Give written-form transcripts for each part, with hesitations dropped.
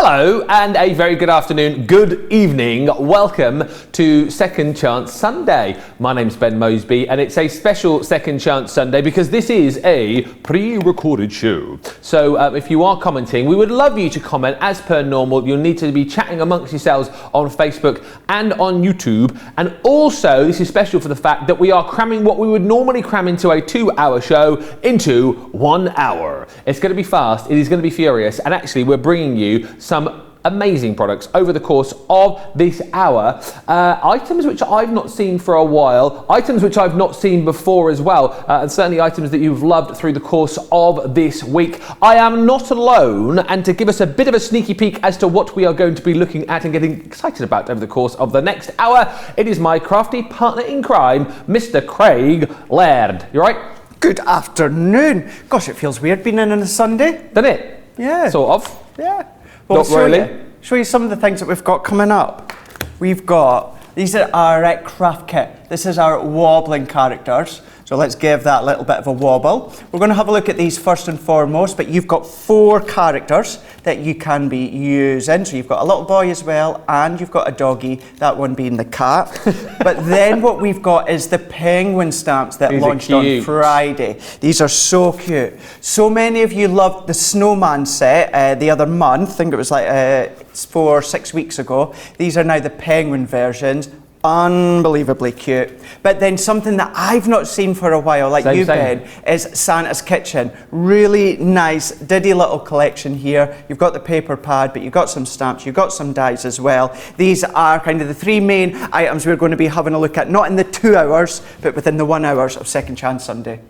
Hello and a very good afternoon, good evening. Welcome to Second Chance Sunday. My name's Ben Mosby and it's a special Second Chance Sunday because this is a pre-recorded show. So if you are commenting, we would love you to comment as per normal. You'll need to be chatting amongst yourselves on Facebook and on YouTube. And also, this is special for the fact that we are cramming what we would normally cram into a 2-hour show into 1 hour. It's going to be fast, it is going to be furious, and actually we're bringing you some amazing products over the course of this hour. Items which I've not seen for a while, items which I've not seen before as well, and certainly items that you've loved through the course of this week. I am not alone, and to give us a bit of a sneaky peek as to what we are going to be looking at and getting excited about over the course of the next hour, it is my crafty partner in crime, Mr. Craig Laird. You all right? Good afternoon. Gosh, it feels weird being in on a Sunday. Doesn't it? Yeah. Sort of. Yeah. Well, Not really. Show you some of the things that we've got coming up. We've got, these are our craft kit. This is our wobbling characters. So let's give that a little bit of a wobble. We're going to have a look at these first and foremost, but you've got 4 characters that you can be using. So you've got a little boy as well, and you've got a doggy, that one being the cat. But then what we've got is the penguin stamps that launched on Friday. These are so cute. So many of you loved the snowman set the other month. I think it was like 4-6 weeks ago. These are now the penguin versions. Unbelievably cute. But then something that I've not seen for a while, like you, Ben, is Santa's Kitchen. Really nice, diddy little collection here. You've got the paper pad, but you've got some stamps, you've got some dies as well. These are kind of the 3 main items we're going to be having a look at, not in the 2 hours, but within the 1 hours of Second Chance Sunday.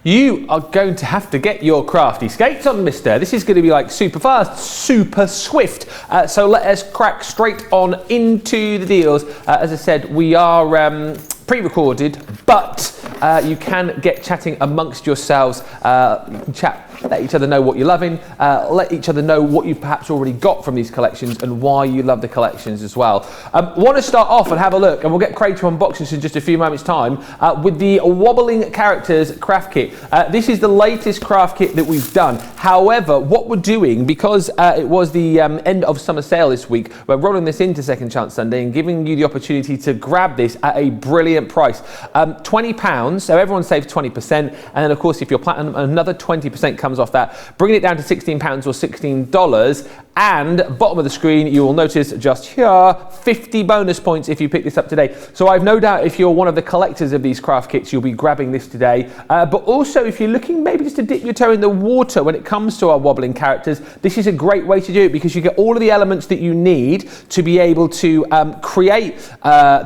You are going to have to get your crafty skates on, mister. This is going to be like super fast, super swift. So let us crack straight on into the deals. As I said, we are pre-recorded, but you can get chatting amongst yourselves. You can chat, let each other know what you're loving, let each other know what you've perhaps already got from these collections and why you love the collections as well. Want to start off and have a look, and we'll get Craig to unbox this in just a few moments' time, with the Wobbling Characters craft kit. This is the latest craft kit that we've done. However, what we're doing, because it was the end of summer sale this week, we're rolling this into Second Chance Sunday and giving you the opportunity to grab this at a brilliant price. £20, so everyone saves 20%, and then of course if you're platinum, another 20% comes off that, bringing it down to £16 or $16. And bottom of the screen, you will notice just here, 50 bonus points if you pick this up today. So I've no doubt if you're one of the collectors of these craft kits, you'll be grabbing this today. But also if you're looking maybe just to dip your toe in the water when it comes to our wobbling characters, this is a great way to do it because you get all of the elements that you need to be able to create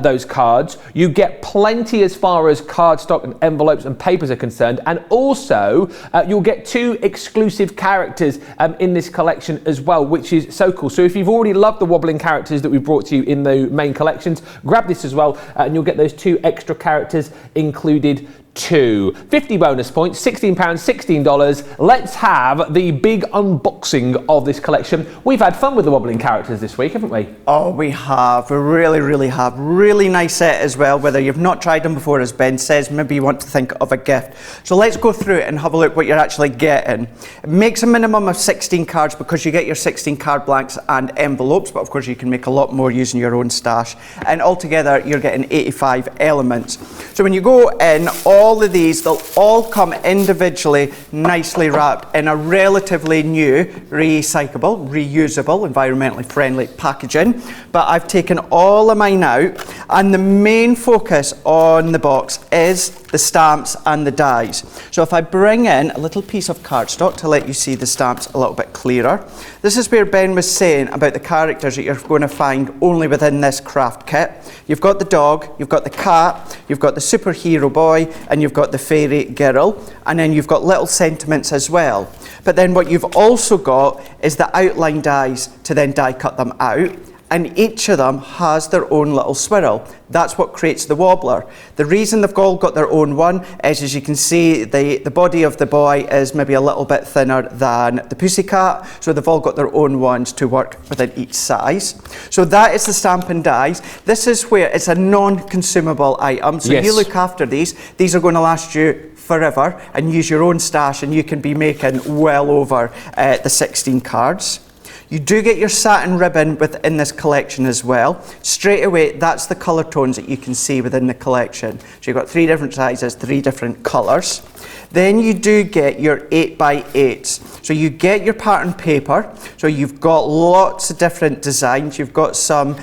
those cards. You get plenty as far as cardstock and envelopes and papers are concerned. And also you'll get 2 exclusive characters in this collection as well, which is so cool. So if you've already loved the wobbling characters that we brought to you in the main collections, grab this as well, and you'll get those 2 extra characters included too. 50 bonus points, £16, $16. Let's have the big unboxing of this collection. We've had fun with the wobbling characters this week, haven't we? Oh, we have. We really, really have. Really nice set as well. Whether you've not tried them before, as Ben says, maybe you want to think of a gift. So let's go through it and have a look what you're actually getting. It makes a minimum of 16 cards because you get your 16 card blanks and envelopes, but of course you can make a lot more using your own stash. And altogether, you're getting 85 elements. So when you go in, all of these, they'll all come individually, nicely wrapped in a relatively new, recyclable, reusable, environmentally friendly packaging. But I've taken all of mine out, and the main focus on the box is the stamps and the dies. So if I bring in a little piece of cardstock to let you see the stamps a little bit clearer, this is where Ben was saying about the characters that you're going to find only within this craft kit. You've got the dog, you've got the cat, you've got the superhero boy, and you've got the fairy girl, and then you've got little sentiments as well. But then what you've also got is the outline dies to then die cut them out, and each of them has their own little swirl. That's what creates the wobbler. The reason they've all got their own one is, as you can see, the body of the boy is maybe a little bit thinner than the pussycat, so they've all got their own ones to work within each size. So that is the stamp and dies. This is where it's a non-consumable item, so you look after these are going to last you forever, and use your own stash, and you can be making well over the 16 cards. You do get your satin ribbon within this collection as well. Straight away, that's the colour tones that you can see within the collection. So you've got 3 different sizes, 3 different colours. Then you do get your 8x8s. So you get your pattern paper. So you've got lots of different designs. You've got some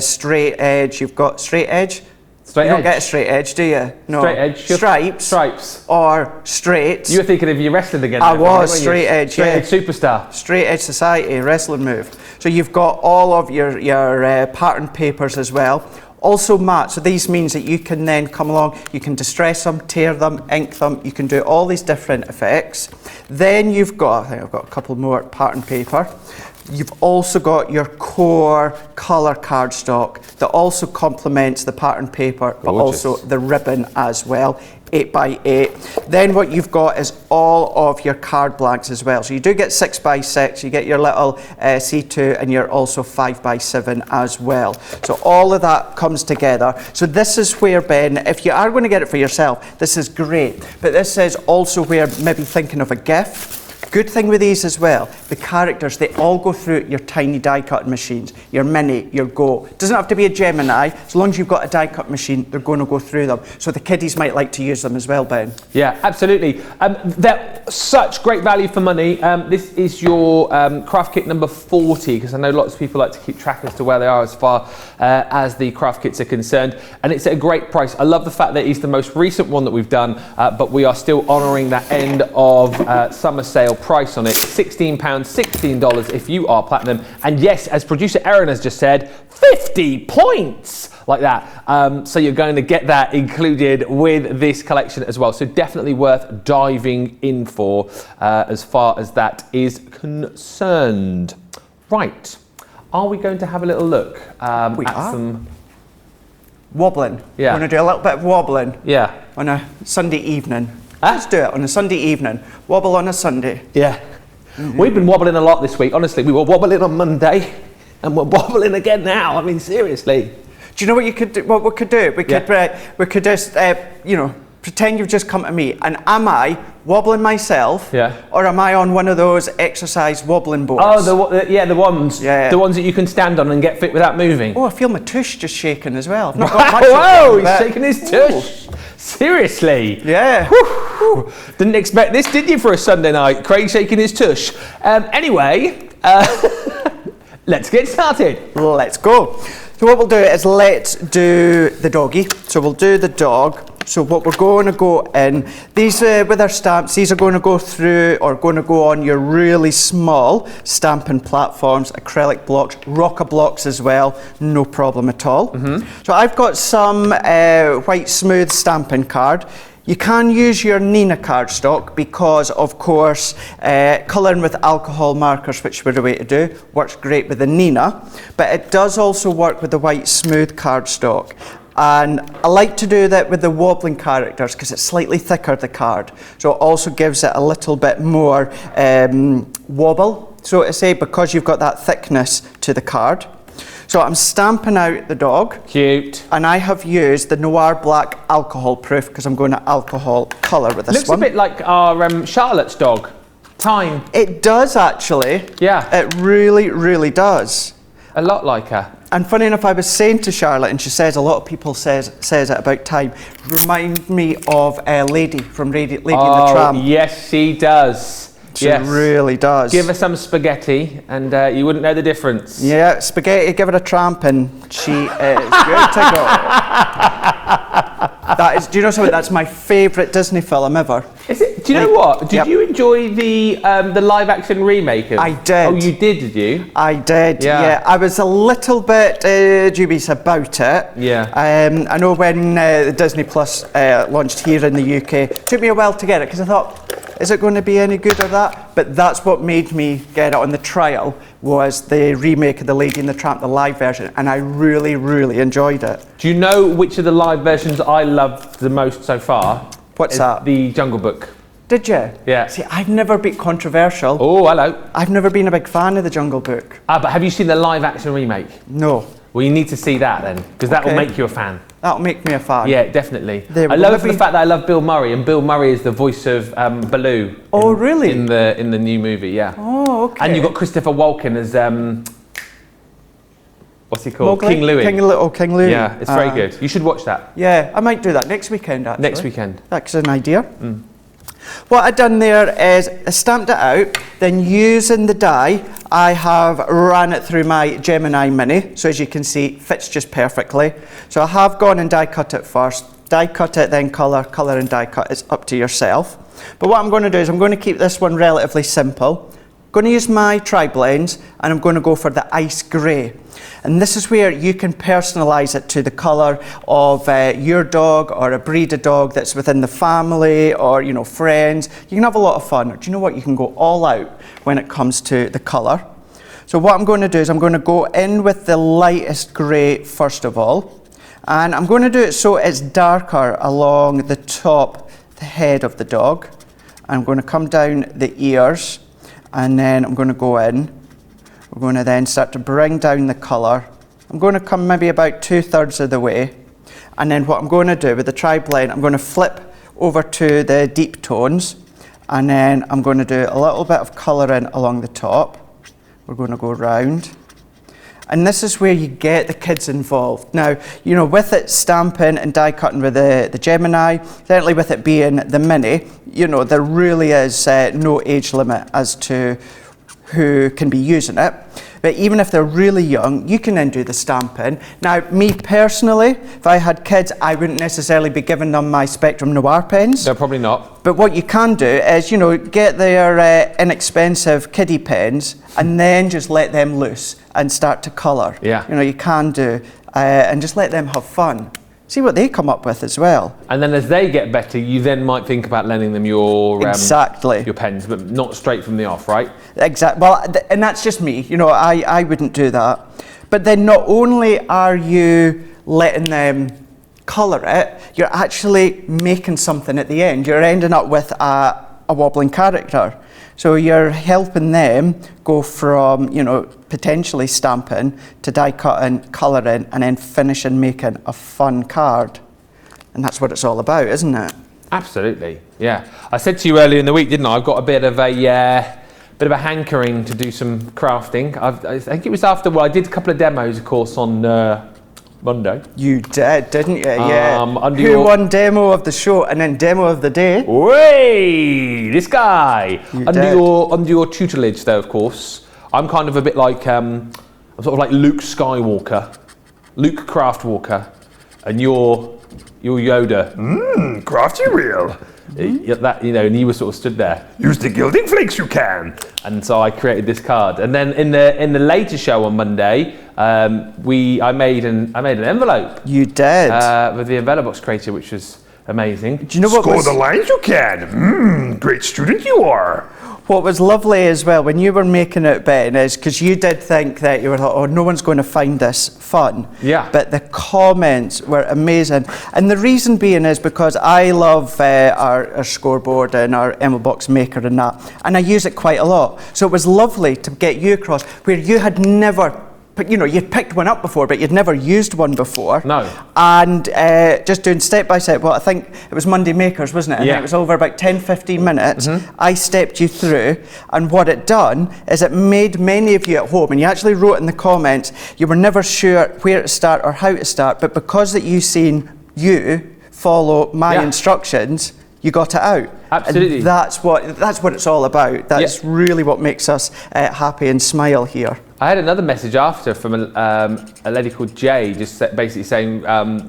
straight edge. You've got straight edge. Straight You edge. don't get a straight edge, do you? No. Straight edge. Stripes. Stripes. Or straight. You were thinking of your wrestling again. I there, was, weren't you? straight edge, Straight yeah. edge superstar. Straight edge society, wrestling move. So you've got all of your pattern papers as well. Also matte, so these means that you can then come along, you can distress them, tear them, ink them, you can do all these different effects. Then you've got, I think I've got a couple more pattern paper. You've also got your core colour cardstock that also complements the pattern paper, but Gorgeous. also the ribbon as well, 8x8. Then what you've got is all of your card blanks as well. So you do get 6x6, you get your little C2, and you're also 5x7 as well. So all of that comes together. So this is where, Ben, if you are going to get it for yourself, this is great. But this is also where maybe thinking of a gift. Good thing with these as well, the characters, they all go through your tiny die cutting machines, your Mini, your Go. It doesn't have to be a Gemini, as long as you've got a die cut machine, they're going to go through them. So the kiddies might like to use them as well, Ben. Yeah, absolutely. They're such great value for money. This is your craft kit number 40, because I know lots of people like to keep track as to where they are as far as the craft kits are concerned. And it's at a great price. I love the fact that it's the most recent one that we've done, but we are still honouring that end of summer sale price on it. £16, $16 if you are platinum. And yes, as producer Erin has just said, 50 points like that. So you're going to get that included with this collection as well. So definitely worth diving in for as far as that is concerned. Right. Are we going to have a little look at some wobbling? Yeah. We're going to do a little bit of wobbling. Yeah. On a Sunday evening. Let's do it on a Sunday evening. Wobble on a Sunday. Yeah. Mm-hmm. We've been wobbling a lot this week. Honestly, we were wobbling on Monday and we're wobbling again now. I mean, seriously. Do you know what you could do? What we could do? We could just, pretend you've just come to me, and am I wobbling myself? Yeah. Or am I on one of those exercise wobbling boards? Oh, the ones. Yeah. The ones that you can stand on and get fit without moving. Oh, I feel my tush just shaking as well. I've not got much Whoa, of it, he's shaking his tush. Seriously. Yeah. Whew. Didn't expect this, did you, for a Sunday night? Craig shaking his tush. Anyway, let's get started. Let's go. So what we'll do is let's do the doggy. So we'll do the dog. So what we're going to go in, these with our stamps, these are going to go through or going to go on your really small stamping platforms, acrylic blocks, rocker blocks as well, no problem at all. Mm-hmm. So I've got some white smooth stamping card. You can use your Nina cardstock because, of course, colouring with alcohol markers, which we're the way to do, works great with the Nina, but it does also work with the white smooth cardstock. And I like to do that with the wobbling characters because it's slightly thicker, the card. So it also gives it a little bit more wobble, so to say, because you've got that thickness to the card. So I'm stamping out the dog. Cute. And I have used the Noir Black alcohol proof because I'm going to alcohol colour with this one. Looks a bit like our Charlotte's dog. Time. It does actually. Yeah. It really, really does. A lot like her. And funny enough, I was saying to Charlotte, and she says a lot of people says it about time. Remind me of a lady from Lady and the Tramp. Yes, she does. She really does. Give her some spaghetti and you wouldn't know the difference. Yeah, spaghetti, give her a tramp and she is good to go. That is, do you know something? That's my favourite Disney film ever. Is it? Do you know what? Did you enjoy the live action remake of? I did. Oh, you did you? I did, yeah. I was a little bit dubious about it. Yeah. I know when the Disney Plus launched here in the UK, it took me a while to get it because I thought, is it going to be any good or that? But that's what made me get it on the trial, was the remake of The Lady and the Tramp, the live version, and I really, really enjoyed it. Do you know which of the live versions I loved the most so far? What's that? The Jungle Book. Did you? Yeah. See, I've never been controversial. Oh, hello. I've never been a big fan of the Jungle Book. But have you seen the live action remake? No. Well, you need to see that then, because that will make you a fan. That'll make me a fan. Yeah, definitely. I love it for the fact that I love Bill Murray, and Bill Murray is the voice of Baloo. Oh, really? In the new movie, yeah. Oh, Oh, okay. And you've got Christopher Walken as what's he called? Mowgli? King Louis. King Louis. Yeah, it's very good. You should watch that. Yeah, I might do that next weekend, actually. Next weekend. That's an idea. What I've done there is I stamped it out, then using the die, I have ran it through my Gemini Mini. So as you can see, it fits just perfectly. So I have gone and die cut it first. Die cut it, then colour and die cut. It's up to yourself. But what I'm going to do is I'm going to keep this one relatively simple. I'm going to use my tri-blends and I'm going to go for the ice grey. And this is where you can personalise it to the colour of your dog or a breed of dog that's within the family or, you know, friends. You can have a lot of fun. Do you know what? You can go all out when it comes to the colour. So what I'm going to do is I'm going to go in with the lightest grey first of all. And I'm going to do it so it's darker along the top, the head of the dog. I'm going to come down the ears and then I'm going to go in. We're going to then start to bring down the colour. I'm going to come maybe about 2/3 of the way. And then what I'm going to do with the tri-blend, I'm going to flip over to the deep tones. And then I'm going to do a little bit of colouring along the top. We're going to go round. And this is where you get the kids involved. Now, you know, with it stamping and die cutting with the Gemini, certainly with it being the Mini, you know, there really is no age limit as to who can be using it. But even if they're really young, you can then do the stamping. Now, me personally, if I had kids, I wouldn't necessarily be giving them my Spectrum Noir pens. No, probably not. But what you can do is, you know, get their inexpensive kiddie pens and then just let them loose and start to colour. Yeah. You know, you can do, and just let them have fun. See what they come up with as well. And then as they get better, you then might think about lending them your Exactly. your pens, but not straight from the off, right? Exactly. Well, and that's just me. You know, I wouldn't do that. But then not only are you letting them colour it, you're actually making something at the end. You're ending up with a wobbling character. So you're helping them go from, you know, potentially stamping to die cutting, colouring, and then finishing making a fun card. And that's what it's all about, isn't it? Absolutely, yeah. I said to you earlier in the week, didn't I? I've got a bit of a hankering to do some crafting. I think it was after, well, I did a couple of demos, of course, on Monday. You did, didn't you? Yeah. Who won demo of the show and then demo of the day? Way, this guy. Under your tutelage, though, of course. I'm kind of a bit like I'm sort of like Luke Skywalker, Luke Craftwalker, and you're Yoda. Crafty real. That, you know, and you were sort of stood there. Use the gilding flakes you can. And so I created this card. And then in the later show on Monday, I made an envelope. You did. With the Envelobox creator, which was amazing. Do you know what Score the lines you can. Great student you are. What was lovely as well when you were making it, Ben, is because you did think that you were like, oh, no one's going to find this fun. Yeah. But the comments were amazing. And the reason being is because I love our scoreboard and our Envelobox maker and that. And I use it quite a lot. So it was lovely to get you across where you had never, you know, you'd picked one up before, but you'd never used one before. No. And just doing step by step, well, I think it was Monday Makers, wasn't it? And yeah. it was over about 10-15 minutes. I stepped you through, and what it done is it made many of you at home, and you actually wrote in the comments, you were never sure where to start or how to start, but because that you seen you follow my instructions, you got it out. Absolutely. And that's what it's all about. That's really what makes us happy and smile here. I had another message after from a lady called Jay, just basically saying,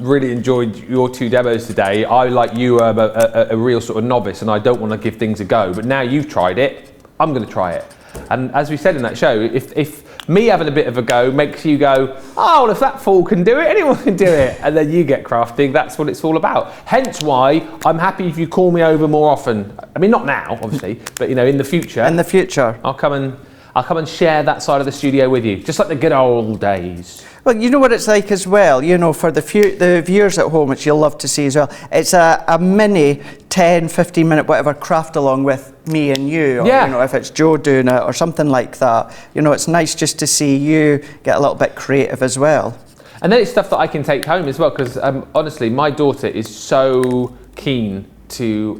really enjoyed your 2 demos today. I, like you, am a real sort of novice and I don't want to give things a go, but now you've tried it, I'm going to try it. And as we said in that show, if me having a bit of a go makes you go, oh, well, if that fool can do it, anyone can do it, and then you get crafting, that's what it's all about. Hence why I'm happy if you call me over more often. I mean, not now, obviously, but, you know, in the future. In the future. I'll come and share that side of the studio with you, just like the good old days. Well, you know what it's like as well, you know, for the viewers at home, which you'll love to see as well, it's a mini 10, 15 minute, whatever, craft along with me and you, or, you know, if it's Joe doing it or something like that. You know, it's nice just to see you get a little bit creative as well. And then it's stuff that I can take home as well, because honestly, my daughter is so keen to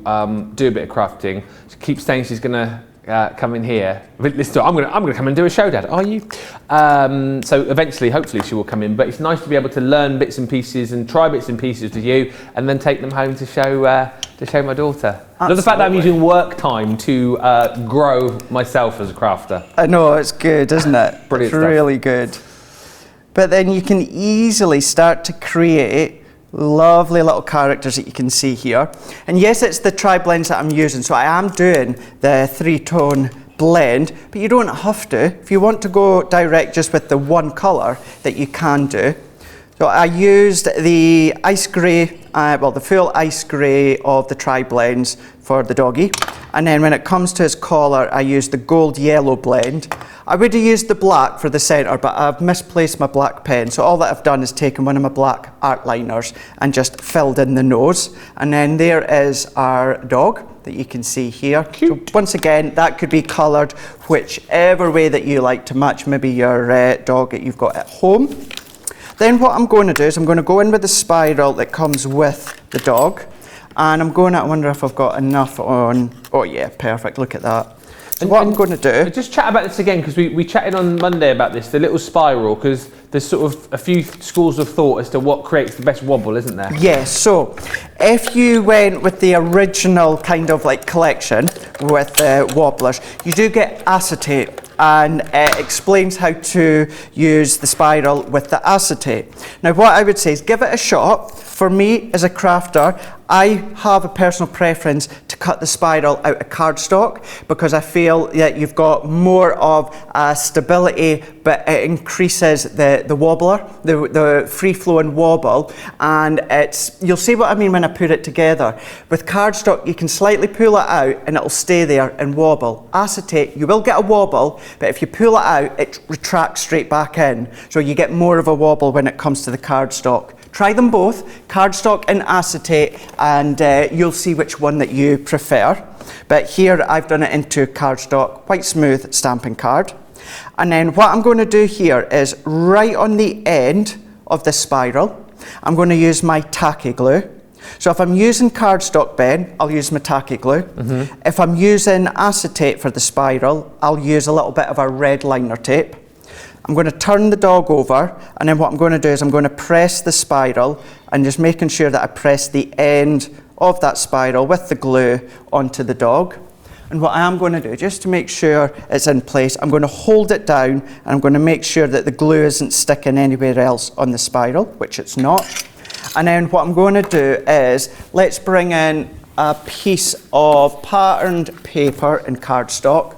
do a bit of crafting. She keeps saying she's going to come in here. Listen, I'm gonna come and do a show, Dad. Are you? So eventually, hopefully, she will come in. But it's nice to be able to learn bits and pieces and try bits and pieces with you, and then take them home to show my daughter. The fact that I'm using work time to grow myself as a crafter. I know, it's good, isn't it? Brilliant it's stuff. Really good. But then you can easily start to create lovely little characters that you can see here. And yes, it's the tri-blends that I'm using, so I am doing the 3-tone blend, but you don't have to. If you want to go direct just with the one colour, that you can do. So I used the ice grey, the full ice grey of the tri-blends for the doggy. And then when it comes to his collar, I used the gold yellow blend. I would have used the black for the centre, but I've misplaced my black pen. So all that I've done is taken one of my black art liners and just filled in the nose. And then there is our dog that you can see here. Cute. So once again, that could be coloured whichever way that you like to match maybe your dog that you've got at home. Then what I'm going to do is I'm going to go in with the spiral that comes with the dog. And I'm going to, I wonder if I've got enough on, oh yeah, perfect, look at that. So what I'm going to do... Just chat about this again, because we chatted on Monday about this, the little spiral, because there's sort of a few schools of thought as to what creates the best wobble, isn't there? Yes, so if you went with the original kind of like collection with the wobblers, you do get acetate, and it explains how to use the spiral with the acetate. Now what I would say is give it a shot. For me as a crafter, I have a personal preference to cut the spiral out of cardstock because I feel that you've got more of a stability, but it increases the wobbler, the free-flowing wobble, and you'll see what I mean when I put it together. With cardstock, you can slightly pull it out and it'll stay there and wobble. Acetate, you will get a wobble, but if you pull it out, it retracts straight back in, so you get more of a wobble when it comes to the cardstock. Try them both, cardstock and acetate, and you'll see which one that you prefer. But here I've done it into cardstock, quite smooth stamping card. And then what I'm going to do here is right on the end of the spiral, I'm going to use my tacky glue. So if I'm using cardstock, Ben, I'll use my tacky glue. Mm-hmm. If I'm using acetate for the spiral, I'll use a little bit of a red liner tape. I'm going to turn the dog over, and then what I'm going to do is I'm going to press the spiral and just making sure that I press the end of that spiral with the glue onto the dog. And what I am going to do, just to make sure it's in place, I'm going to hold it down and I'm going to make sure that the glue isn't sticking anywhere else on the spiral, which it's not. And then what I'm going to do is, let's bring in a piece of patterned paper and cardstock.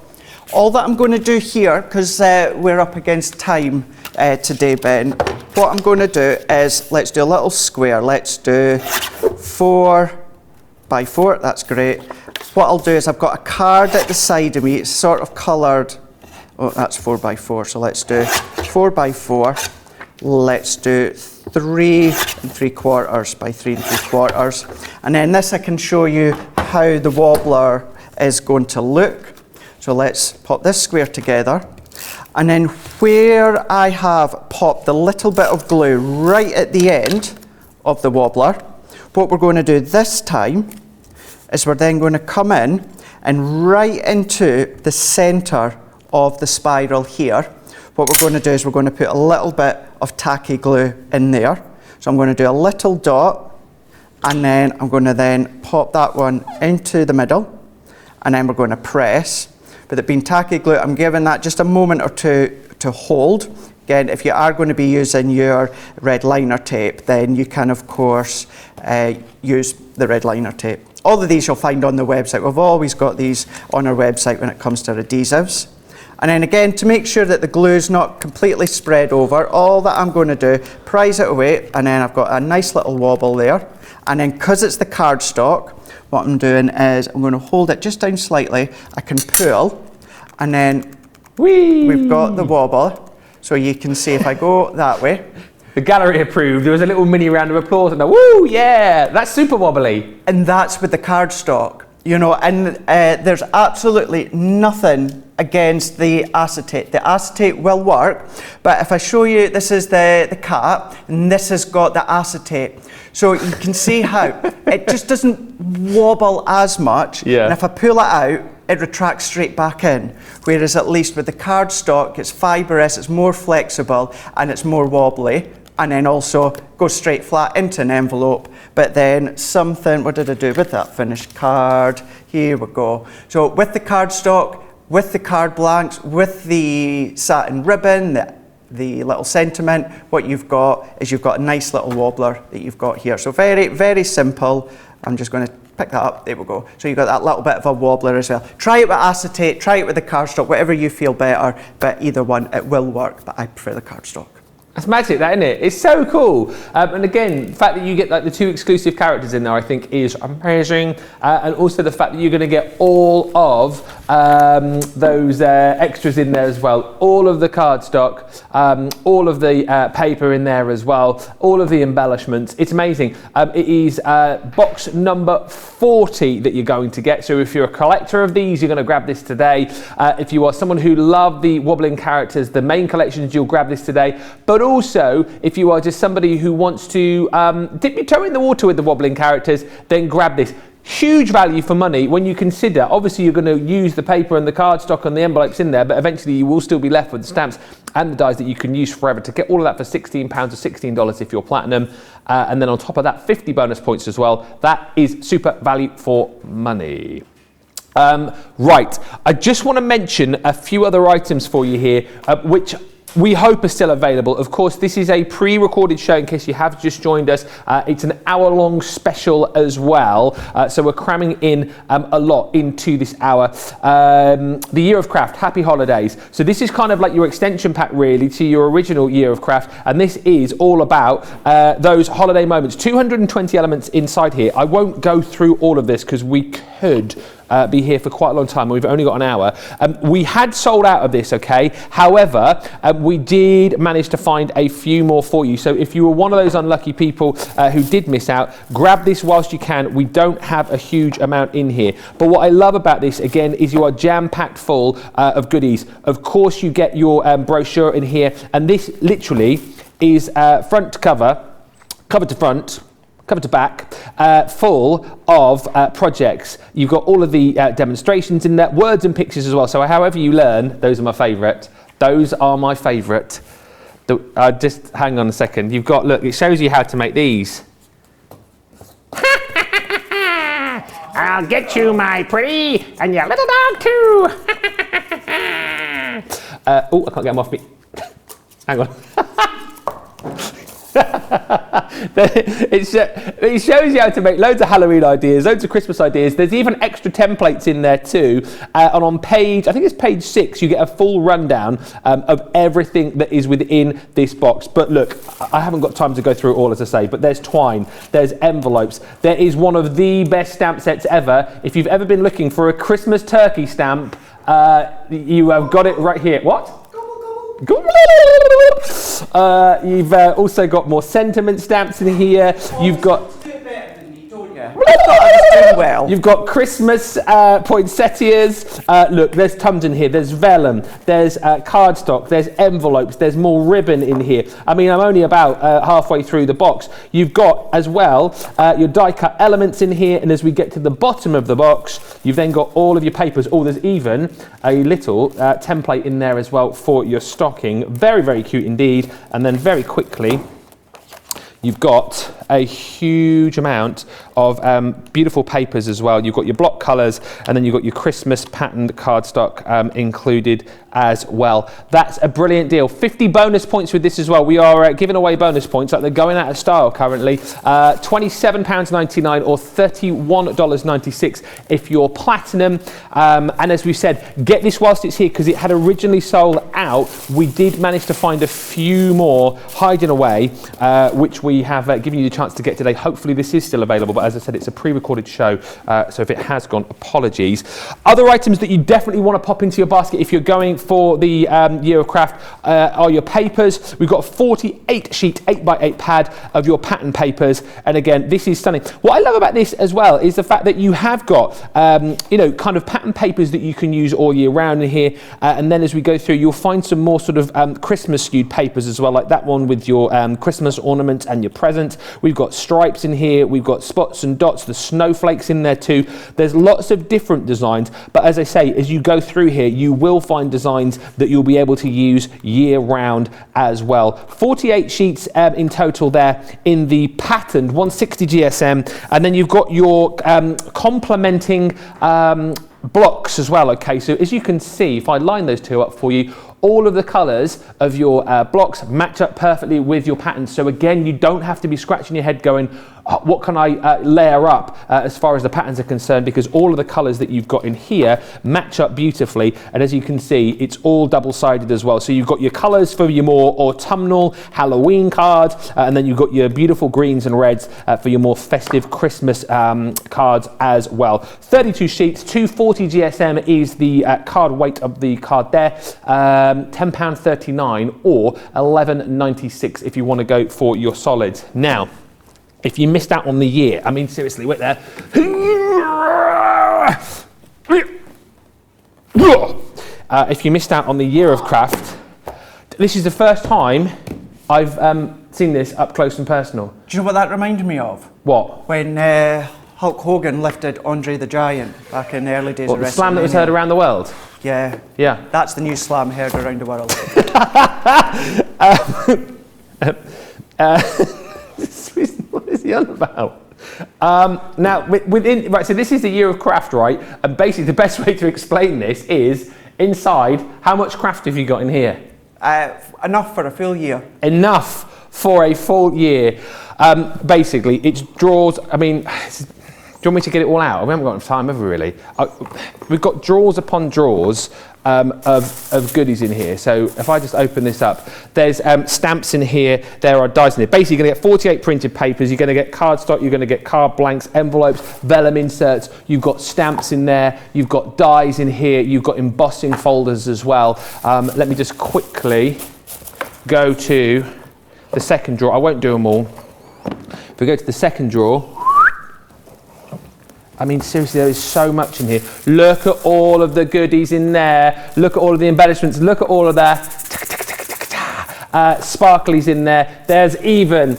All that I'm going to do here, because we're up against time today, Ben, what I'm going to do is, let's do a little square. Let's do 4 by 4, that's great. What I'll do is I've got a card at the side of me, it's sort of coloured. Oh, that's 4 by 4, so let's do 4 by 4. Let's do 3 3/4 by 3 3/4. And then this I can show you how the wobbler is going to look. So let's pop this square together, and then where I have popped the little bit of glue right at the end of the wobbler, what we're going to do this time is we're then going to come in and right into the centre of the spiral here. What we're going to do is we're going to put a little bit of tacky glue in there. So I'm going to do a little dot, and then I'm going to then pop that one into the middle, and then we're going to press. With it being tacky glue, I'm giving that just a moment or two to hold. Again, if you are going to be using your red liner tape, then you can, of course, use the red liner tape. All of these you'll find on the website. We've always got these on our website when it comes to adhesives. And then again, to make sure that the glue is not completely spread over, all that I'm going to do, prise it away, and then I've got a nice little wobble there. And then because it's the cardstock, what I'm doing is I'm going to hold it just down slightly. I can pull, and then we've got the wobble. So you can see if I go that way. The gallery approved. There was a little mini round of applause and woo, yeah, that's super wobbly. And that's with the cardstock, you know, and there's absolutely nothing against the acetate. The acetate will work, but if I show you, this is the cat, and this has got the acetate. So you can see how it just doesn't wobble as much. Yeah. And if I pull it out, it retracts straight back in. Whereas at least with the cardstock, it's fibrous, it's more flexible, and it's more wobbly. And then also goes straight flat into an envelope. But then something, what did I do with that finished card? Here we go. So with the cardstock, with the card blanks, with the satin ribbon, the little sentiment, what you've got is you've got a nice little wobbler that you've got here. So very, very simple. I'm just going to pick that up, there we go. So you've got that little bit of a wobbler as well. Try it with acetate, try it with the cardstock, whatever you feel better, but either one, it will work, but I prefer the cardstock. That's magic, that, isn't it? It's so cool. And again, the fact that you get like the 2 exclusive characters in there, I think is amazing. And also the fact that you're going to get all of those extras in there as well. All of the cardstock, all of the paper in there as well, all of the embellishments. It's amazing. It is box number 40 that you're going to get. So if you're a collector of these, you're going to grab this today. If you are someone who loves the Wobbling characters, the main collections, you'll grab this today. But also, if you are just somebody who wants to dip your toe in the water with the Wobbling characters, then grab this. Huge value for money when you consider, obviously you're going to use the paper and the cardstock and the envelopes in there, but eventually you will still be left with the stamps and the dies that you can use forever. To get all of that for £16 or $16 if you're platinum, and then on top of that 50 bonus points as well. That is super value for money. Right, I just want to mention a few other items for you here, which we hope are still available. Of course, this is a pre-recorded show in case you have just joined us. It's an hour-long special as well. So we're cramming in a lot into this hour. The Year of Craft, happy holidays. So this is kind of like your extension pack really to your original Year of Craft. And this is all about those holiday moments. 220 elements inside here. I won't go through all of this because we could be here for quite a long time, and we've only got an hour. We had sold out of this, okay? However, we did manage to find a few more for you. So if you were one of those unlucky people who did miss out, grab this whilst you can. We don't have a huge amount in here. But what I love about this, again, is you are jam-packed full of goodies. Of course, you get your brochure in here, and this literally is front to cover, cover to front, cover to back, full of projects. You've got all of the demonstrations in there, words and pictures as well. So however you learn, those are my favourite. Those are my favourite. Just hang on a second. You've got, look, it shows you how to make these. I'll get you, my pretty, and your little dog too. Oh, I can't get them off me. Hang on. It shows you how to make loads of Halloween ideas, loads of Christmas ideas. There's even extra templates in there too. And on page, I think it's page 6, you get a full rundown of everything that is within this box. But look, I haven't got time to go through it all, as I say, but there's twine, there's envelopes. There is one of the best stamp sets ever. If you've ever been looking for a Christmas turkey stamp, you have got it right here. What? You've also got more sentiment stamps in here. You've got You've got Christmas poinsettias. Look, there's tons in here. There's vellum, there's cardstock, there's envelopes, there's more ribbon in here. I mean, I'm only about halfway through the box. You've got as well your die cut elements in here, and as we get to the bottom of the box, you've then got all of your papers. Oh, there's even a little template in there as well for your stocking. Very, very cute indeed. And then very quickly, you've got a huge amount of beautiful papers as well. You've got your block colours, and then you've got your Christmas patterned cardstock included as well. That's a brilliant deal. 50 bonus points with this as well. We are giving away bonus points, like they're going out of style currently. £27.99 or $31.96 if you're platinum. And as we said, get this whilst it's here, because it had originally sold out. We did manage to find a few more hiding away, which we have given you the chance to get today. Hopefully this is still available, but as I said, it's a pre-recorded show, so if it has gone, apologies. Other items that you definitely want to pop into your basket if you're going for the Year of Craft are your papers. We've got a 48 sheet 8x8 pad of your pattern papers, and again, this is stunning. What I love about this as well is the fact that you have got you know, kind of pattern papers that you can use all year round in here, and then as we go through, you'll find some more sort of Christmas skewed papers as well, like that one with your Christmas ornaments and your presents. we've got stripes in here, we've got spots and dots, the snowflakes in there too. There's lots of different designs, but as I say, as you go through here, you will find designs that you'll be able to use year round as well. 48 sheets in total there in the patterned 160 GSM, and then you've got your complementing blocks as well. Okay, so as you can see, if I line those two up for you, all of the colours of your blocks match up perfectly with your patterns. So again, you don't have to be scratching your head going, oh, what can I layer up as far as the patterns are concerned, because all of the colours that you've got in here match up beautifully. And as you can see, it's all double-sided as well. So you've got your colours for your more autumnal Halloween cards, and then you've got your beautiful greens and reds for your more festive Christmas cards as well. 32 sheets, 240 GSM is the card weight of the card there. £10.39 or £11.96 if you want to go for your solids. Now, if you missed out on the year, I mean, seriously, wait there. If you missed out on the year of craft, this is the first time I've seen this up close and personal. Do you know what that reminded me of? What? When Hulk Hogan lifted Andre the Giant back in the early days of What, WrestleMania. the slam that was heard around the world? Yeah. Yeah. That's the new slam heard around the world. What is he on about? Now, right, so this is the year of craft, right? And basically the best way to explain this is, inside, how much craft have you got in here? Enough for a full year. Enough for a full year. Basically, it's drawers, I mean, do you want me to get it all out? We haven't got enough time, have we, really? We've got drawers upon drawers of goodies in here. So if I just open this up, there's stamps in here, there are dies in here. Basically, you're going to get 48 printed papers, you're going to get cardstock, you're going to get card blanks, envelopes, vellum inserts, you've got stamps in there, you've got dies in here, you've got embossing folders as well. Let me just quickly go to the second drawer. I won't do them all. If we go to the second drawer, I mean, seriously, there is so much in here. Look at all of the goodies in there. Look at all of the embellishments. Look at all of the sparklies in there. There's even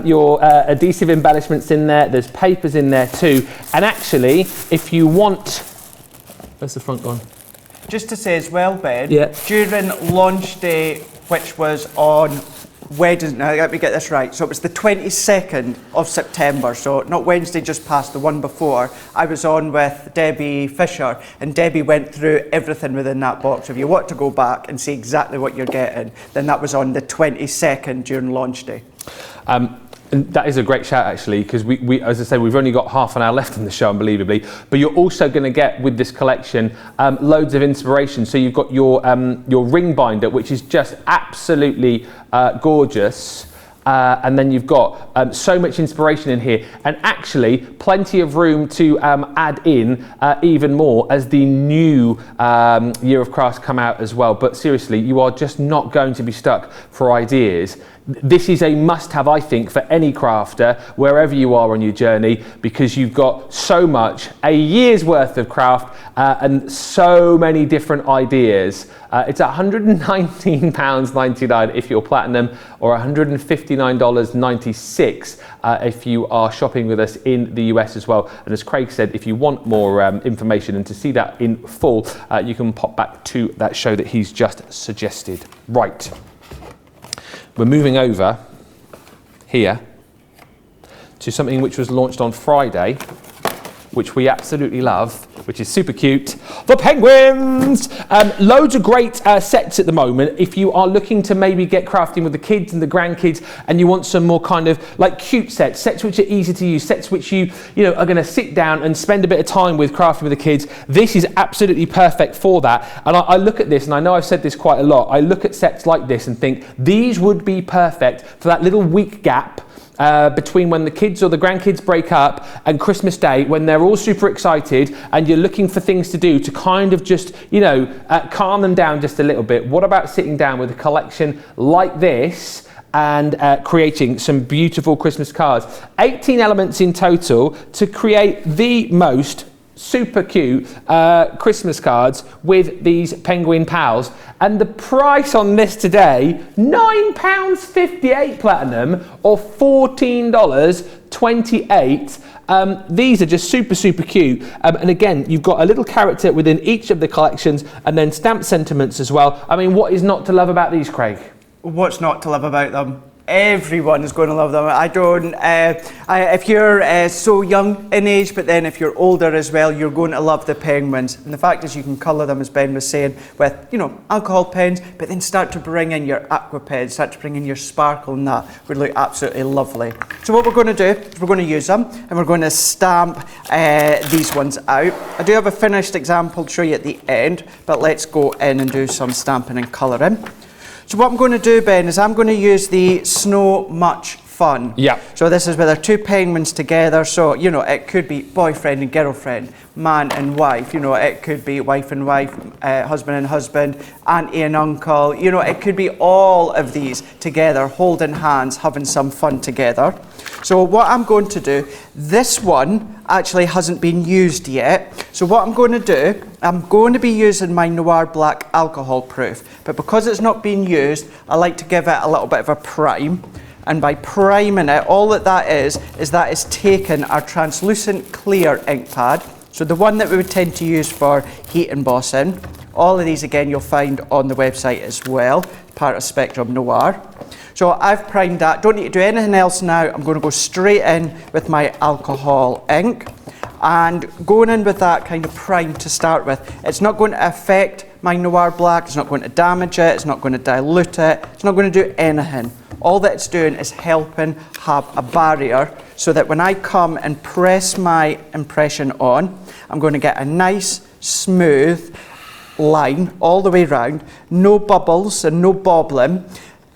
your adhesive embellishments in there. There's papers in there too. And actually, if you want... Where's the front gone? Just to say as well, Ben, Yeah. during launch day, which was on Wednesday, now let me get this right, so it was the 22nd of September, so not Wednesday just past, the one before, I was on with Debbie Fisher, and Debbie went through everything within that box. If you want to go back and see exactly what you're getting, then that was on the 22nd during launch day. And that is a great shout, actually, because we, as I say, we've only got half an hour left in the show, unbelievably. But you're also going to get, with this collection, loads of inspiration. So you've got your ring binder, which is just absolutely gorgeous. And then you've got so much inspiration in here, and actually plenty of room to add in even more as the new Year of Crafts come out as well. But seriously, you are just not going to be stuck for ideas. This is a must-have, I think, for any crafter, wherever you are on your journey, because you've got so much, a year's worth of craft, and so many different ideas. It's £119.99 if you're platinum, or $159.96 if you are shopping with us in the US as well. And as Craig said, if you want more information and to see that in full, you can pop back to that show that he's just suggested. Right. We're moving over here to something which was launched on Friday, which we absolutely love, which is super cute. The penguins! Loads of great sets at the moment. If you are looking to maybe get crafting with the kids and the grandkids, and you want some more kind of like cute sets which are easy to use, sets which you know are going to sit down and spend a bit of time with crafting with the kids, this is absolutely perfect for that. And I look at this, and I know I've said this quite a lot, I look at sets like this and think these would be perfect for that little week gap between when the kids or the grandkids break up and Christmas Day, when they're all super excited and you're looking for things to do to kind of just, you know, calm them down just a little bit. What about sitting down with a collection like this and creating some beautiful Christmas cards? 18 elements in total to create the most super cute Christmas cards with these penguin pals. And the price on this today, £9.58 platinum or $14.28. These are just super, super cute. And again, you've got a little character within each of the collections and then stamp sentiments as well. I mean, what is not to love about these, Craig? What's not to love about them? Everyone is going to love them. If you're so young in age, but then if you're older as well, you're going to love the penguins. And the fact is you can colour them, as Ben was saying, with, alcohol pens, but then start to bring in your aqua pens, start to bring in your sparkle, and that would look absolutely lovely. So what we're going to do is we're going to use them, and we're going to stamp these ones out. I do have a finished example to show you at the end, but let's go in and do some stamping and colouring. So what I'm going to do, Ben, is I'm going to use the Snow Much Fun. Yeah. So this is where there are two penguins together. So, it could be boyfriend and girlfriend, man and wife. It could be wife and wife, husband and husband, auntie and uncle. It could be all of these together, holding hands, having some fun together. So what I'm going to do, this one actually hasn't been used yet. So what I'm going to do, I'm going to be using my Noir Black alcohol proof. But because it's not been used, I like to give it a little bit of a prime. And by priming it, all that is that it's taken our translucent clear ink pad. So the one that we would tend to use for heat embossing. All of these, again, you'll find on the website as well, part of Spectrum Noir. So I've primed that. Don't need to do anything else now. I'm going to go straight in with my alcohol ink. And going in with that kind of prime to start with, it's not going to affect my Noir Black, it's not going to damage it, it's not going to dilute it, it's not going to do anything. All that it's doing is helping have a barrier so that when I come and press my impression on, I'm going to get a nice, smooth line all the way around, no bubbles and no bobbling.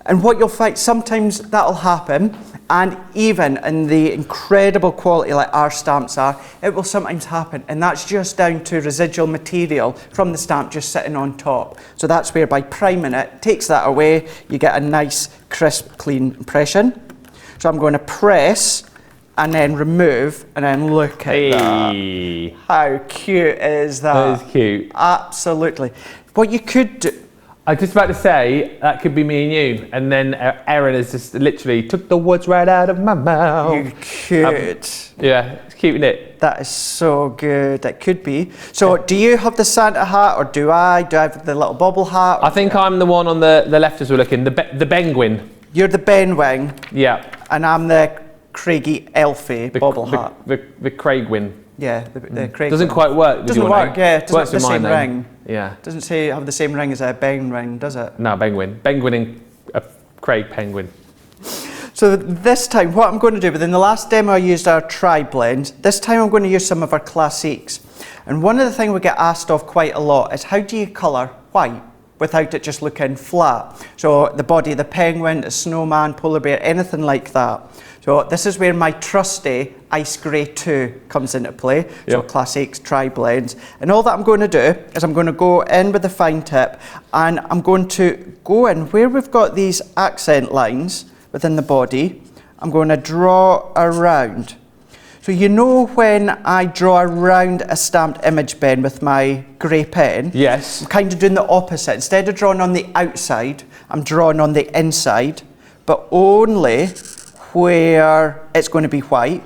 And what you'll find, sometimes that'll happen, and even in the incredible quality like our stamps are, it will sometimes happen, and that's just down to residual material from the stamp just sitting on top. So that's where by priming it, takes that away, you get a nice, crisp, clean impression. So I'm going to press and then remove, and then look at that. How cute is that? That is cute. Absolutely. What you could do, I was just about to say, that could be me and you. And then Erin has just literally took the words right out of my mouth. you could. Yeah, it's cute, isn't it? That is so good. It could be. So do you have the Santa hat, or do I? Do I have the little bobble hat? I think I'm the one on the left as we're looking, the penguin. You're the Ben Wing. Yeah. And I'm the Craigie Elfie bobble hat. The Craigwin. Yeah, the Craig. Doesn't quite work. Doesn't work, yeah. It doesn't have the same ring. Yeah. Doesn't say have the same ring as a Ben ring, does it? No, penguin. Penguin and Craig penguin. So this time, what I'm going to do, within the last demo I used our tri-blends, this time I'm going to use some of our classiques. And one of the things we get asked of quite a lot is how do you colour white without it just looking flat? So the body of the penguin, the snowman, polar bear, anything like that. So this is where my trusty Ice Grey 2 comes into play. So classics, tri-blends. And all that I'm going to do is I'm going to go in with the fine tip, and I'm going to go in where we've got these accent lines within the body. I'm going to draw around. So when I draw around a stamped image, Ben, with my grey pen, yes, I'm kind of doing the opposite. Instead of drawing on the outside, I'm drawing on the inside, but only where it's going to be white.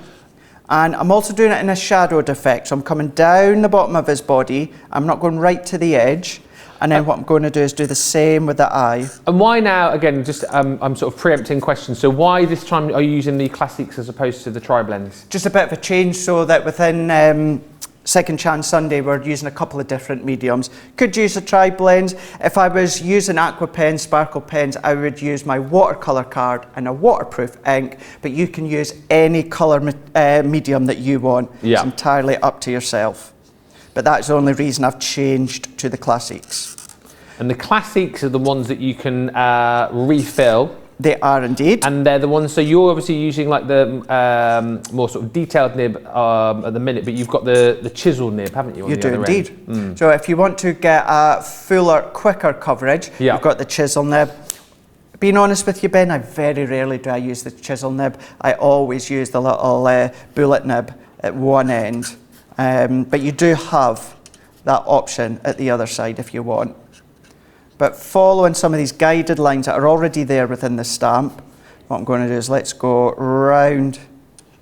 And I'm also doing it in a shadowed effect. So I'm coming down the bottom of his body. I'm not going right to the edge. And then what I'm going to do is do the same with the eye. And why now, again, just I'm sort of preempting questions. So why this time are you using the classics as opposed to the tri-blends? Just a bit of a change so that within Second Chance Sunday, we're using a couple of different mediums. Could use the tri-blends. If I was using aqua pens, sparkle pens, I would use my watercolour card and a waterproof ink, but you can use any colour medium that you want. Yeah. It's entirely up to yourself. But that's the only reason I've changed to the classics. And the classics are the ones that you can refill. They are indeed. And they're the ones, so you're obviously using like the more sort of detailed nib at the minute, but you've got the chisel nib, haven't you? You do indeed. So if you want to get a fuller, quicker coverage, you've got the chisel nib. Being honest with you, Ben, I very rarely do I use the chisel nib. I always use the little bullet nib at one end. But you do have that option at the other side if you want. But following some of these guided lines that are already there within the stamp, what I'm going to do is let's go round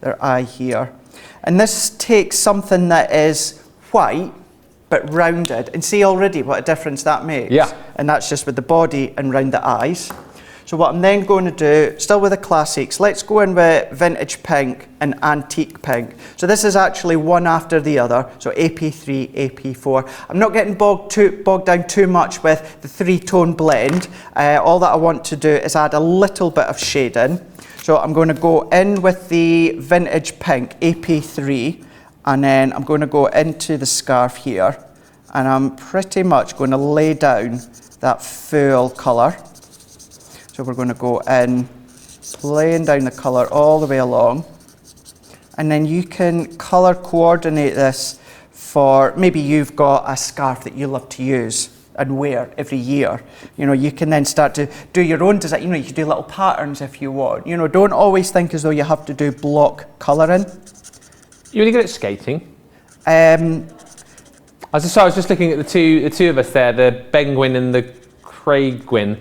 their eye here. And this takes something that is white but rounded, and see already what a difference that makes. Yeah. And that's just with the body and round the eyes. So what I'm then going to do, still with the classics, let's go in with vintage pink and antique pink. So this is actually one after the other, so AP3, AP4. I'm not getting bogged down too much with the three-tone blend. All that I want to do is add a little bit of shading. So I'm going to go in with the vintage pink, AP3, and then I'm going to go into the scarf here, and I'm pretty much going to lay down that full colour. So we're going to go in, laying down the colour all the way along. And then you can colour coordinate this for, maybe you've got a scarf that you love to use and wear every year. You know, you can then start to do your own design. You know, you can do little patterns if you want. You know, don't always think as though you have to do block colouring. You're really good at skating. Um, I was just looking at the two of us there, the Benguin and the Craigwin.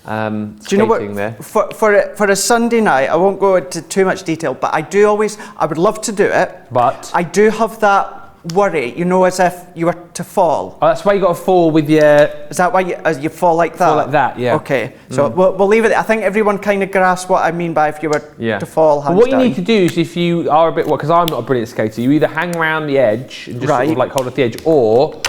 Do you know what? There. For a Sunday night, I won't go into too much detail, but I would love to do it. But I do have that worry, you know, as if you were to fall. Oh, that's why you got to fall with your. Is that why you fall like that? Fall like that, yeah. Okay, so we'll leave it. I think everyone kind of grasps what I mean by if you were to fall. But what you need to do is, if you are a bit, because I'm not a brilliant skater, you either hang around the edge and just sort of like hold at the edge, or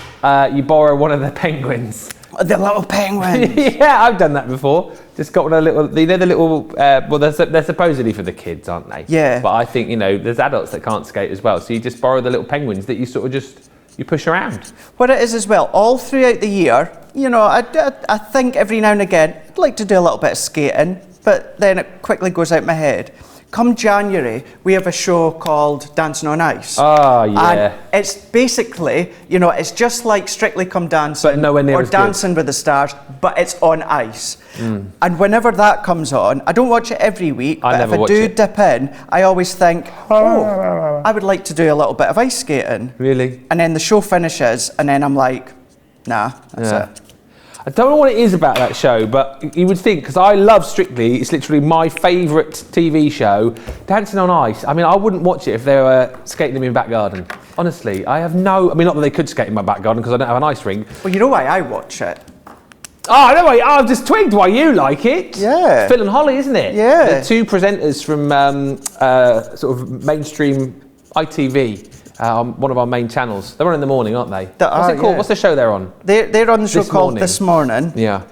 you borrow one of the penguins. The little penguins. Yeah, I've done that before. Just got one of the little, you know, the little, well, they're supposedly for the kids, aren't they? Yeah. But I think, you know, there's adults that can't skate as well. So you just borrow the little penguins that you sort of just, you push around. What it is as well, all throughout the year, you know, I think every now and again, I'd like to do a little bit of skating, but then it quickly goes out my head. Come January, we have a show called Dancing on Ice. Oh, yeah. And it's basically, you know, it's just like Strictly Come Dancing but nowhere near or as Dancing with the Stars, but it's on ice. And whenever that comes on, I don't watch it every week, but if I do dip in, I always think, oh, I would like to do a little bit of ice skating. Really? And then the show finishes, and then I'm like, nah, that's it. I don't know what it is about that show, but you would think, because I love Strictly, it's literally my favourite TV show. Dancing on Ice, I mean, I wouldn't watch it if they were skating in my back garden. Honestly, I have no, I mean, not that they could skate in my back garden because I don't have an ice rink. Well, you know why I watch it? Oh, I know why, I've just twigged why you like it. Yeah. Phil and Holly, isn't it? Yeah. The two presenters from sort of mainstream ITV. One of our main channels. They're on in the morning, aren't they? What's it called? Yeah. What's the show they're on? They're on the show called This Morning. Yeah.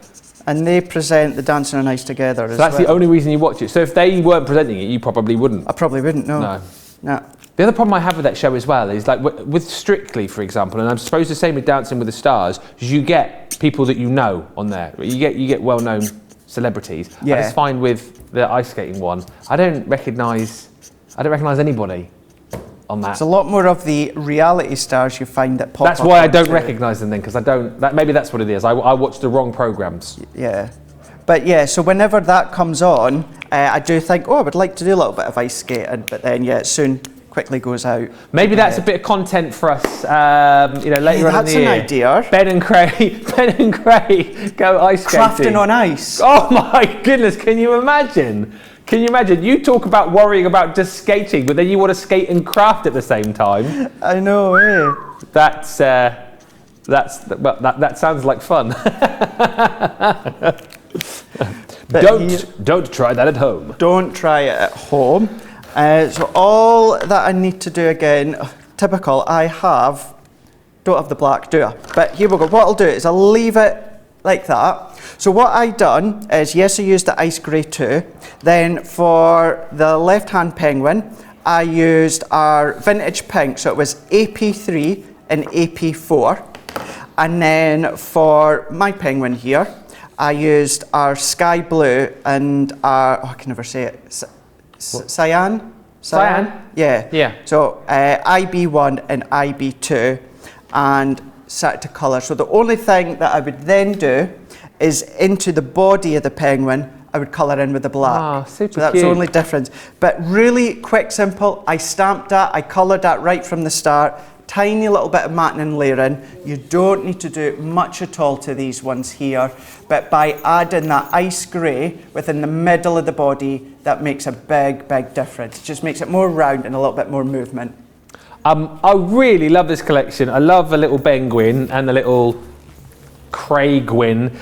And they present the Dancing on Ice together as well. That's the only reason you watch it. So if they weren't presenting it, you probably wouldn't. I probably wouldn't, no. No. The other problem I have with that show as well is, like, with Strictly, for example, and I suppose the same with Dancing with the Stars, is you get people that you know on there. You get well-known celebrities. Yeah. I just find with the ice skating one, I don't recognise anybody on that. It's a lot more of the reality stars you find that pop up. That's why I don't recognise them then, because I don't. Maybe that's what it is. I watch the wrong programmes. Yeah, but yeah. So whenever that comes on, I do think, oh, I would like to do a little bit of ice skating, but then it soon quickly goes out. Maybe that's a bit of content for us. You know, later on in the year. That's an idea. Ben and Cray go ice skating. Crafting on ice. Oh my goodness! Can you imagine? Can you imagine? You talk about worrying about just skating, but then you want to skate and craft at the same time. I know, eh? That sounds like fun. Don't try that at home. Don't try it at home. So all that I need to do again, typical. Don't have the black, do I? But here we go. What I'll do is I'll leave it like that. So what I done is, yes, I used the ice grey too. Then for the left-hand penguin, I used our vintage pink. So it was AP3 and AP4. And then for my penguin here, I used our sky blue and our, I can never say it, cyan? Cyan? Yeah. Yeah. So IB1 and IB2 and set to colour. So the only thing that I would then do is into the body of the penguin, I would colour in with the black. Ah, super so that's cute. the only difference. But really quick, simple, I stamped that, I coloured that right from the start, tiny little bit of matting and layering. You don't need to do much at all to these ones here, but by adding that ice grey within the middle of the body, that makes a big, big difference. It just makes it more round and a little bit more movement. I really love this collection. I love the little penguin and the little Craigwin,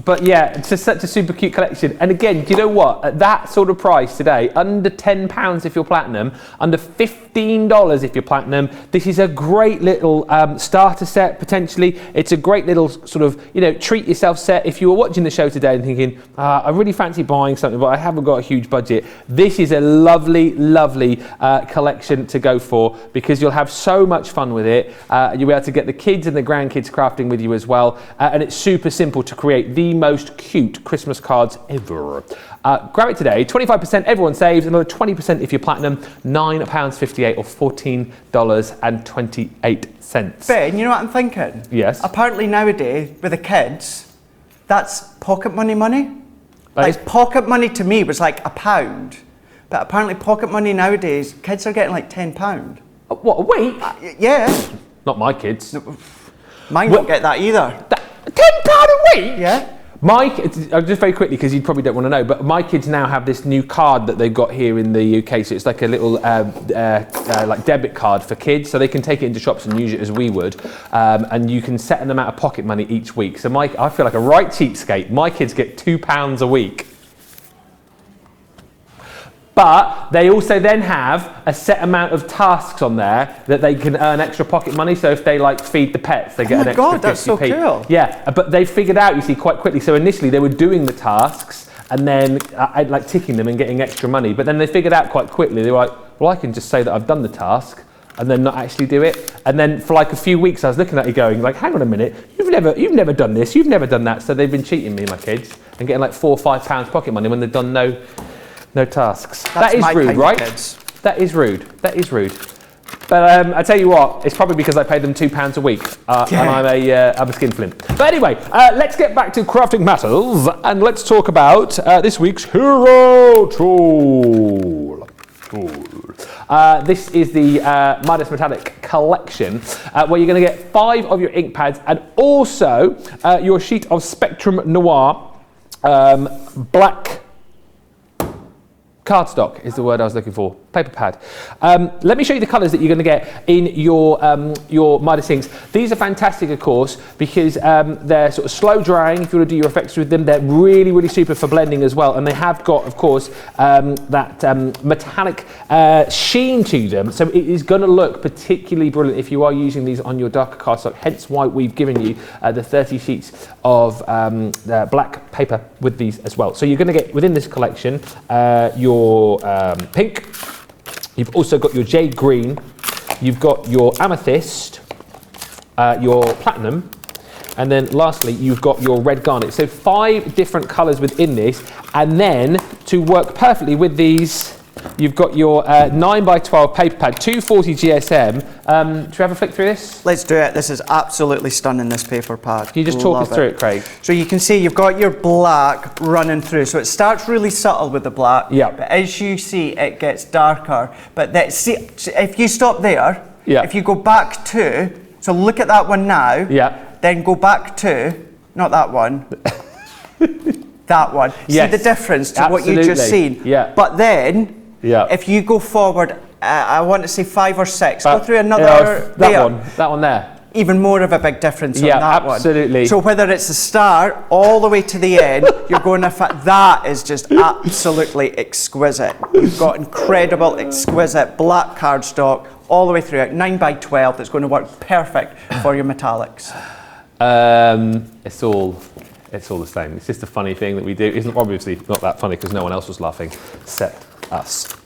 but yeah, it's just such a super cute collection. And again, do you know what? At that sort of price today, under £10 if you're platinum, under $15 if you're platinum, this is a great little starter set potentially. It's a great little sort of, you know, treat yourself set. If you were watching the show today and thinking, I really fancy buying something, but I haven't got a huge budget, this is a lovely, lovely collection to go for, because you'll have so much fun with it. You'll be able to get the kids and the grandkids crafting with you as well, and it's super simple to create the most cute Christmas cards ever. Grab it today, 25% everyone saves, another 20% if you're platinum, £9.58 or $14.28. Ben, you know what I'm thinking? Yes. Apparently nowadays, with the kids, that's pocket money money. That Like is- pocket money to me was like £1, but apparently pocket money nowadays, kids are getting like £10. What, a week? Yeah, Not my kids. mine What? don't get that either. £10 a week? Yeah. Just very quickly, because you probably don't want to know, but my kids now have this new card that they've got here in the UK. So it's like a little like debit card for kids, so they can take it into shops and use it as we would, and you can set an amount of pocket money each week. So I feel like a right cheapskate. My kids get £2 a week. But they also then have a set amount of tasks on there that they can earn extra pocket money. So if they like feed the pets, they get an extra 50p. God, that's so cool. Yeah, but they figured out, you see, quite quickly. So initially they were doing the tasks and then like ticking them and getting extra money. But then they figured out quite quickly, they were like, well, I can just say that I've done the task and then not actually do it. And then for like a few weeks, I was looking at it going like, hang on a minute, you've never done this, you've never done that. So they've been cheating me, my kids, and getting like £4 or £5 pocket money when they've done no tasks. That's that is my rude, kind of right? kids. That is rude. That is rude. But I tell you what, it's probably because I paid them £2 a week, and I'm a skinflint. But anyway, let's get back to crafting matters, and let's talk about this week's hero tool. This is the Midas Metallic collection, where you're going to get 5 of your ink pads and also your sheet of Spectrum Noir black cardstock is the word I was looking for. Paper pad. Let me show you the colours that you're going to get in your Midas inks. These are fantastic, of course, because they're sort of slow drying. If you want to do your effects with them, they're really, really super for blending as well. And they have got, of course, that metallic sheen to them. So it is going to look particularly brilliant if you are using these on your darker cardstock. Hence why we've given you the 30 sheets of black paper with these as well. So you're going to get within this collection your pink. You've also got your jade green, you've got your amethyst, your platinum, and then lastly you've got your red garnet. So 5 different colours within this, and then to work perfectly with these, you've got your 9x12 paper pad, 240 GSM. Should we have a flick through this? Let's do it. This is absolutely stunning, this paper pad. Can you just talk us through it, Craig? So you can see you've got your black running through. So it starts really subtle with the black. Yeah. But as you see, it gets darker. But see, if you stop there, yeah. If you go back to, so look at that one now. Yeah. Then go back to, not that one. That one. Yes. See the difference to Absolutely. what you just seen. Yeah. But then, if you go forward, I want to say 5 or 6. Go through another. That one there. Even more of a big difference on that one. Absolutely. So whether it's the start all the way to the end, you're going to that is just absolutely exquisite. You've got incredible, exquisite black cardstock all the way through it, 9x12. That's going to work perfect for your metallics. It's all the same. It's just a funny thing that we do. It's obviously not that funny because no one else was laughing except us.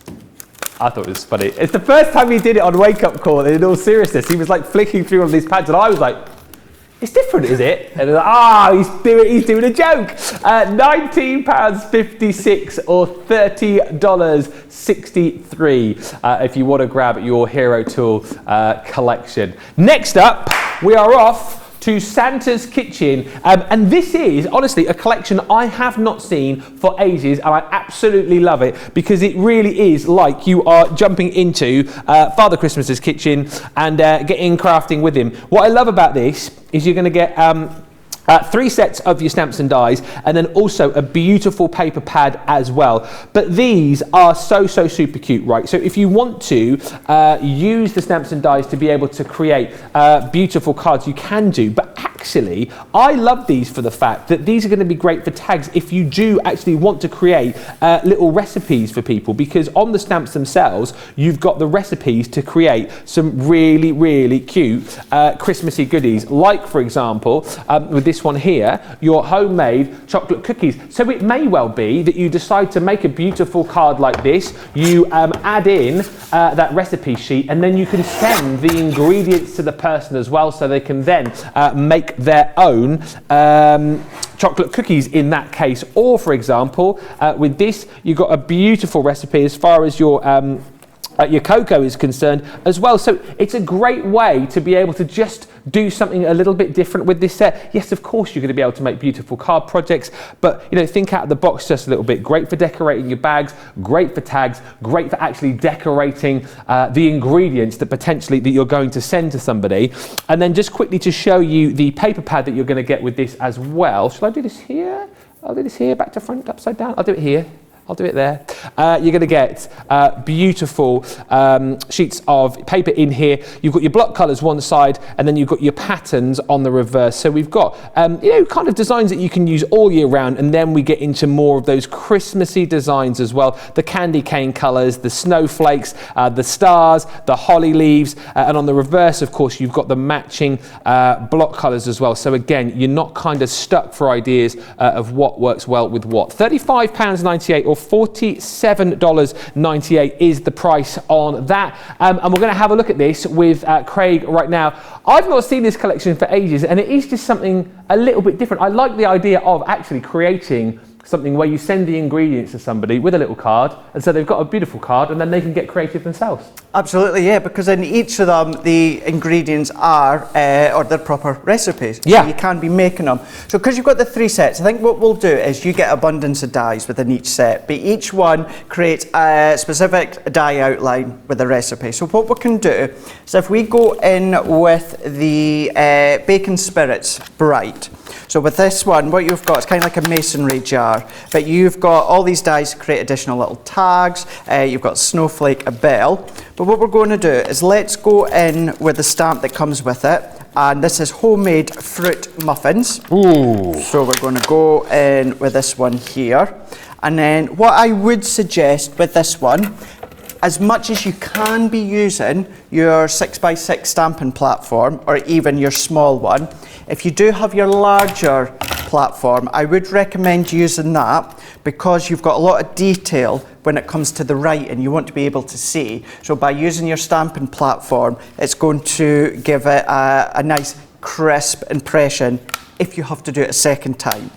I thought it was funny. It's the first time he did it on Wake Up Call, and in all seriousness, he was like flicking through all these pads, and I was like, it's different, is it? And like, he's doing a joke. £19.56 or $30.63 if you want to grab your Hero Tool collection. Next up, we are off to Santa's Kitchen. And this is, honestly, a collection I have not seen for ages, and I absolutely love it because it really is like you are jumping into Father Christmas's kitchen and getting crafting with him. What I love about this is you're going to get 3 sets of your stamps and dies, and then also a beautiful paper pad as well. But these are so super cute, right? So if you want to use the stamps and dies to be able to create beautiful cards, you can do. But actually, I love these for the fact that these are going to be great for tags if you do actually want to create little recipes for people, because on the stamps themselves, you've got the recipes to create some really cute Christmassy goodies. Like, for example, with this one here, your homemade chocolate cookies. So it may well be that you decide to make a beautiful card like this, you add in that recipe sheet, and then you can send the ingredients to the person as well, so they can then make their own chocolate cookies in that case. Or for example, with this, you've got a beautiful recipe as far as your cocoa is concerned as well. So it's a great way to be able to just do something a little bit different with this set. Yes, of course, you're going to be able to make beautiful card projects, but you know, think out of the box just a little bit. Great for decorating your bags, great for tags, great for actually decorating the ingredients that potentially that you're going to send to somebody. And then just quickly to show you the paper pad that you're going to get with this as well. Shall I do this here? I'll do this here, back to front, upside down. I'll do it here. I'll do it there. You're going to get beautiful sheets of paper in here. You've got your block colours one side, and then you've got your patterns on the reverse. So we've got, you know, kind of designs that you can use all year round, and then we get into more of those Christmassy designs as well. The candy cane colours, the snowflakes, the stars, the holly leaves, and on the reverse, of course, you've got the matching block colours as well. So again, you're not kind of stuck for ideas of what works well with what. £35.98 or $47.98 is the price on that. And we're going to have a look at this with Craig right now. I've not seen this collection for ages, and it is just something a little bit different. I like the idea of actually creating something where you send the ingredients to somebody with a little card, and so they've got a beautiful card, and then they can get creative themselves. Absolutely, yeah, because in each of them, the ingredients are, or they're proper recipes. Yeah. So you can be making them. So because you've got the 3 sets, I think what we'll do is you get abundance of dies within each set, but each one creates a specific die outline with a recipe. So what we can do is if we go in with the Bacon Spirits Bright, so with this one, what you've got is kind of like a masonry jar, but you've got all these dies to create additional little tags. You've got snowflake, a bell. But what we're going to do is let's go in with the stamp that comes with it. And this is homemade fruit muffins. Ooh. So we're going to go in with this one here. And then what I would suggest with this one, as much as you can be using your 6x6 stamping platform, or even your small one, if you do have your larger platform, I would recommend using that because you've got a lot of detail when it comes to the writing you want to be able to see. So by using your stamping platform, it's going to give it a nice crisp impression if you have to do it a second time.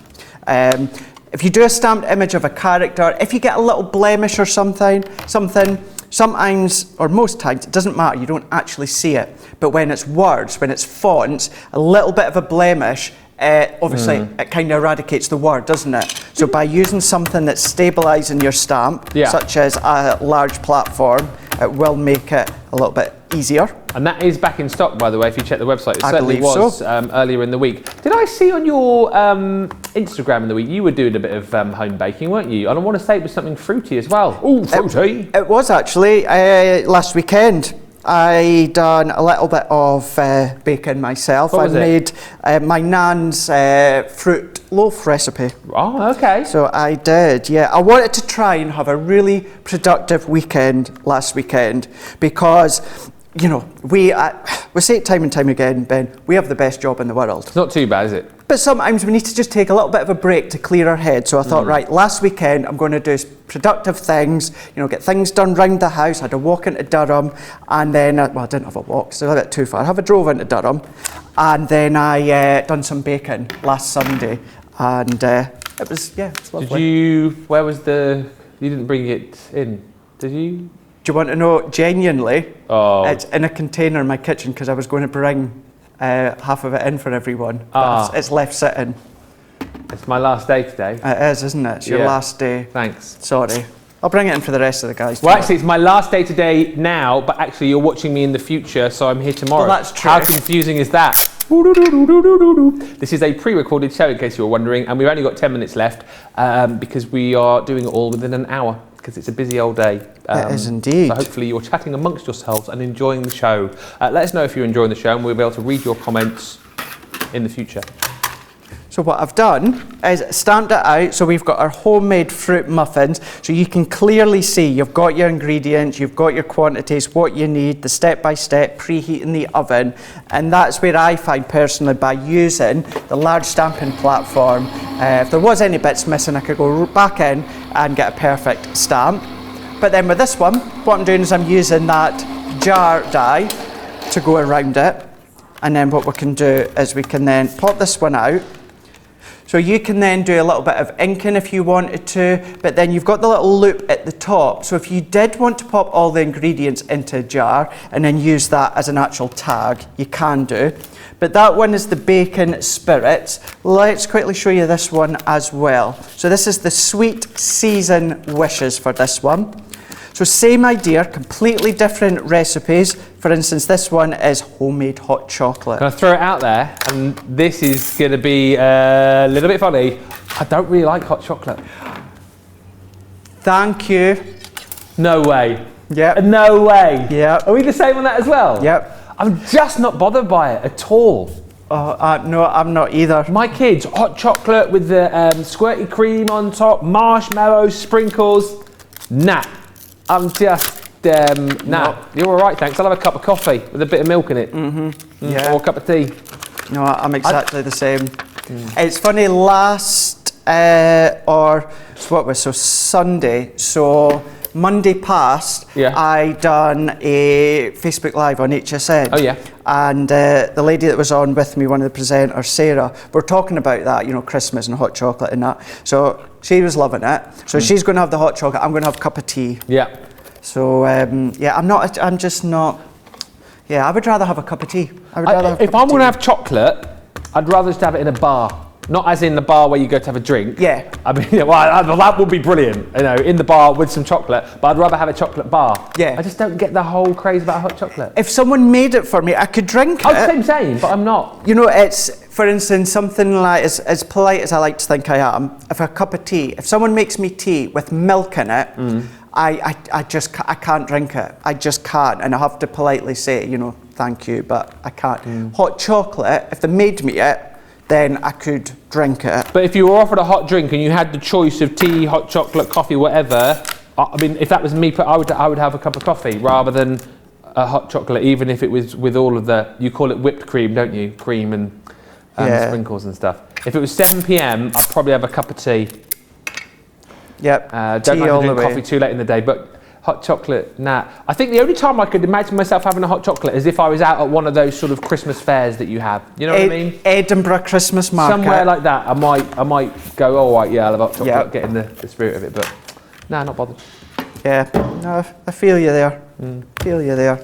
If you do a stamped image of a character, if you get a little blemish or something, sometimes, or most times, it doesn't matter, you don't actually see it. But when it's words, when it's fonts, a little bit of a blemish, obviously it kind of eradicates the word, doesn't it? So by using something that's stabilising your stamp, such as a large platform, it will make it a little bit easier. And that is back in stock, by the way, if you check the website. It certainly was so. Earlier in the week. Did I see on your Instagram in the week, you were doing a bit of home baking, weren't you? And I want to say it was something fruity as well. Oh, fruity. It was actually. Last weekend, I done a little bit of baking myself. What was I made my nan's fruit loaf recipe. Oh, okay. So I did, yeah. I wanted to try and have a really productive weekend last weekend because, you know, we say it time and time again, Ben, we have the best job in the world. It's not too bad, is it? But sometimes we need to just take a little bit of a break to clear our head. So I thought, right, last weekend I'm going to do productive things, you know, get things done round the house. I had a walk into Durham, and then, well, I didn't have a walk, so a bit too far. I have a drove into Durham, and then I done some baking last Sunday, and it was, yeah, it's lovely. Did you, where was you didn't bring it in, did you? Do you want to know, genuinely, Oh. it's in a container in my kitchen because I was going to bring half of it in for everyone. But it's left sitting. It's my last day today. It is, isn't it? It's your last day. Thanks. Sorry. I'll bring it in for the rest of the guys. Well, actually, it's my last day today now, but actually you're watching me in the future, so I'm here tomorrow. Well, that's true. How confusing is that? This is a pre-recorded show, in case you were wondering, and we've only got 10 minutes left because we are doing it all within an hour, because it's a busy old day. It is indeed. So hopefully you're chatting amongst yourselves and enjoying the show. Let us know if you're enjoying the show, and we'll be able to read your comments in the future. So what I've done is stamped it out, so we've got our homemade fruit muffins, so you can clearly see you've got your ingredients, you've got your quantities, what you need, the step-by-step, preheat in the oven, and that's where I find personally, by using the large stamping platform, if there was any bits missing, I could go back in and get a perfect stamp. But then with this one, what I'm doing is I'm using that jar die to go around it, and then what we can do is we can then pop this one out. So you can then do a little bit of inking if you wanted to, but then you've got the little loop at the top. So if you did want to pop all the ingredients into a jar and then use that as an actual tag, you can do. But that one is the bacon spirits. Let's quickly show you this one as well. So this is the sweet season wishes for this one. So same idea, completely different recipes. For instance, this one is homemade hot chocolate. Can I throw it out there? And this is going to be a little bit funny. I don't really like hot chocolate. Thank you. No way. Yep. No way. Yep. Are we the same on that as well? Yep. I'm just not bothered by it at all. No, I'm not either. My kids, hot chocolate with the squirty cream on top, marshmallows, sprinkles. Nah. I'm just, nah. You're all right, thanks. I'll have a cup of coffee with a bit of milk in it. Yeah. Or a cup of tea. No, I'm exactly the same. It's funny, Sunday, so Monday past, I done a Facebook Live on HSN. Oh, yeah. And the lady that was on with me, one of the presenters, Sarah, we're talking about that, you know, Christmas and hot chocolate and that. So she was loving it. So she's going to have the hot chocolate. I'm going to have a cup of tea. Yeah. So, yeah, I'm just not, yeah, I would rather have a cup of tea. If I'm going to have chocolate, I'd rather just have it in a bar. Not as in the bar where you go to have a drink. Yeah. I mean, well, that would be brilliant, you know, in the bar with some chocolate, but I'd rather have a chocolate bar. Yeah. I just don't get the whole craze about hot chocolate. If someone made it for me, I could drink it. Oh, same, but I'm not. You know, it's, for instance, something like, as polite as I like to think I am, if a cup of tea, if someone makes me tea with milk in it, I can't drink it. I just can't, and I have to politely say, you know, thank you, but I can't. Hot chocolate, if they made me it, then I could drink it. But if you were offered a hot drink and you had the choice of tea, hot chocolate, coffee, whatever, I mean, if that was me, I would have a cup of coffee rather than a hot chocolate, even if it was with all of the, you call it whipped cream, don't you? Cream and sprinkles and stuff. If it was 7 p.m, I'd probably have a cup of tea. Yep. Don't like to drink coffee too late in the day, but hot chocolate, nah. I think the only time I could imagine myself having a hot chocolate is if I was out at one of those sort of Christmas fairs that you have. You know what I mean? Edinburgh Christmas market. Somewhere like that, I might go, all right, yeah, I'll have hot chocolate, get in the spirit of it, but nah, not bothered. Yeah, no, I feel you there. Feel you there.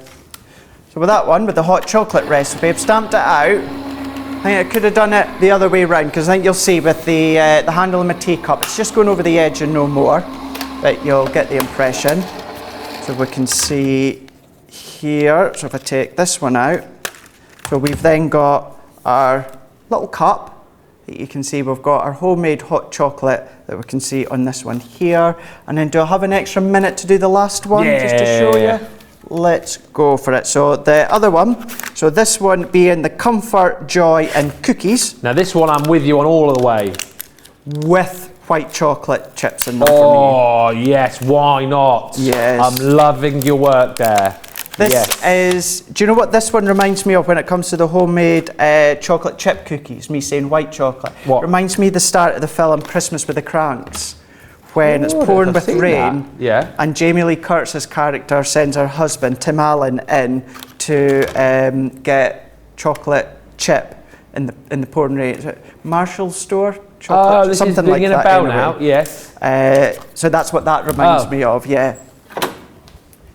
So with that one, with the hot chocolate recipe, I've stamped it out. I think I could have done it the other way around, because I think you'll see with the handle of my teacup, it's just going over the edge and no more. But you'll get the impression. So we can see here, so if I take this one out, so we've then got our little cup that you can see. We've got our homemade hot chocolate that we can see on this one here. And then do I have an extra minute to do the last one just to show you? Let's go for it. So the other one, so this one being the Comfort, Joy and Cookies. Now this one I'm with you on all of the way. With white chocolate chips in them for me. Oh, yes, why not? Yes. I'm loving your work there. This is, do you know what this one reminds me of when it comes to the homemade chocolate chip cookies, me saying white chocolate? What? Reminds me of the start of the film Christmas with the Cranks, when it's pouring with rain, and Jamie Lee Curtis's character sends her husband, Tim Allen, in to get chocolate chip in the pouring rain. Is it Marshall's store? Chocolate, this something is like that. About now, yes. So that's what that reminds me of, yeah.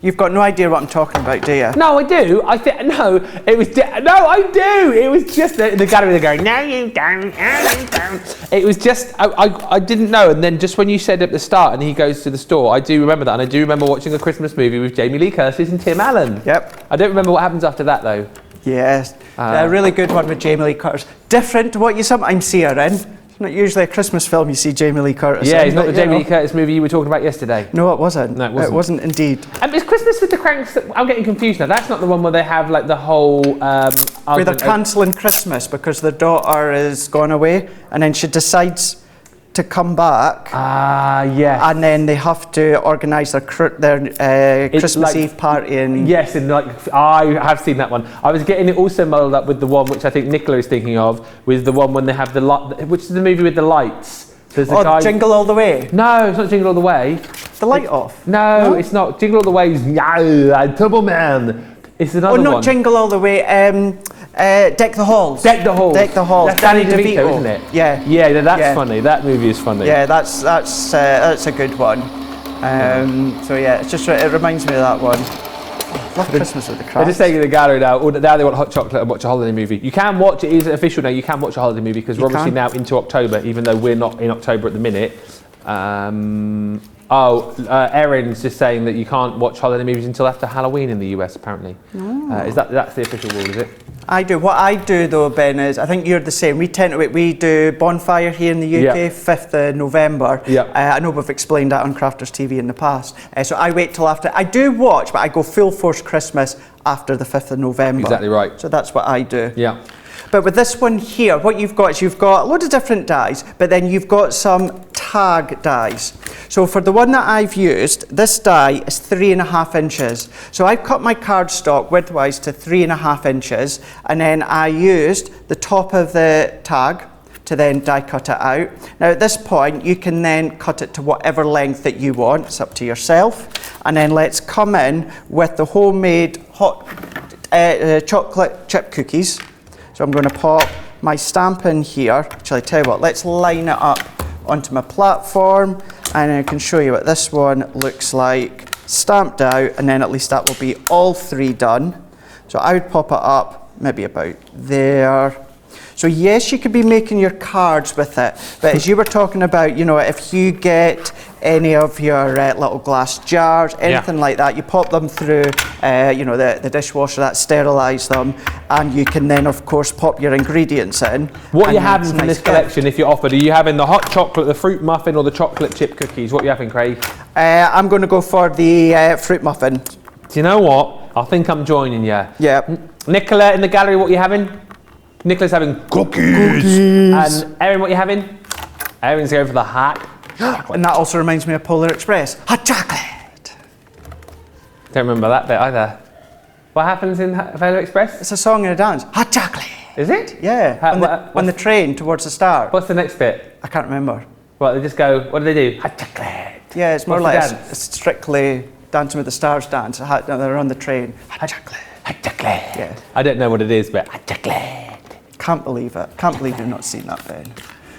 You've got no idea what I'm talking about, do you? No, I do. I think no. It was no, I do. It was just the gallery. They're going, no, you don't. No, you don't. It was just I didn't know. And then just when you said at the start, and he goes to the store, I do remember that, and I do remember watching a Christmas movie with Jamie Lee Curtis and Tim Allen. Yep. I don't remember what happens after that though. Yes, a really good one with Jamie Lee Curtis. Different to what you sometimes see her in. Not usually a Christmas film you see Jamie Lee Curtis in. Yeah, it's not the Jamie Lee Curtis movie you were talking about yesterday. No, it wasn't. No, it wasn't. It wasn't indeed. It's Christmas with the Cranks. I'm getting confused now. That's not the one where they have like the whole. Where they're cancelling Christmas because their daughter is gone away, and then she decides to come back. Yes. And then they have to organise their Christmas like, Eve party. And yes, and like I have seen that one. I was getting it also muddled up with the one which I think Nicola is thinking of, with the one when they have the light, which is the movie with the lights. There's the guy. Jingle All the Way. No, it's not Jingle All the Way. The light off. No, it's not. Jingle All the Way is Turbo Man. It's another one. Oh, not Jingle All the Way. Deck the Halls. Deck the Halls. Deck the Halls. That's Danny DeVito, isn't it? Yeah. Yeah, that's funny. That movie is funny. Yeah, that's a good one. So yeah, it reminds me of that one. Love Christmas with the Cranks. They're just taking the gallery now. Now they want hot chocolate and watch a holiday movie. You can watch it. Is official now. You can watch a holiday movie because we're obviously now into October, even though we're not in October at the minute. Erin's just saying that you can't watch holiday movies until after Halloween in the US, apparently. That's the official rule, is it? I do. What I do though, Ben, is I think you're the same. We do Bonfire here in the UK, 5th of November. I know we've explained that on Crafters TV in the past. So I wait till after. I do watch, but I go full force Christmas after the 5th of November. Exactly right. So that's what I do. Yeah. But with this one here, what you've got is you've got a load of different dies, but then you've got some tag dies. So for the one that I've used, this die is 3.5 inches. So I've cut my cardstock widthwise to 3.5 inches, and then I used the top of the tag to then die cut it out. Now at this point, you can then cut it to whatever length that you want. It's up to yourself. And then let's come in with the homemade hot chocolate chip cookies. So I'm going to pop my stamp in here. Actually, tell you what, let's line it up onto my platform, and I can show you what this one looks like stamped out, and then at least that will be all 3 done. So I would pop it up maybe about there. So yes, you could be making your cards with it, but as you were talking about, if you get any of your little glass jars, anything like that, you pop them through, the dishwasher, that sterilise them, and you can then, of course, pop your ingredients in. What are you having from this collection, if you're offered? Are you having the hot chocolate, the fruit muffin, or the chocolate chip cookies? What are you having, Craig? I'm going to go for the fruit muffin. Do you know what? I think I'm joining you. Yeah. Nicola in the gallery, what are you having? Nicola's having cookies. And Erin, what are you having? Erin's going for the hot chocolate. And that also reminds me of Polar Express. Hot chocolate. Don't remember that bit either. What happens in Polar Express? It's a song and a dance. Hot chocolate. Is it? Yeah. On the train towards the start. What's the next bit? I can't remember. Well, they just go, what do they do? Hot chocolate. Yeah, it's more What's like the dance? it's strictly Dancing with the Stars dance. They're on the train. Hot chocolate. Hot chocolate. Yeah. I don't know what it is, but hot chocolate. Can't believe it. Can't believe you've not seen that, Ben.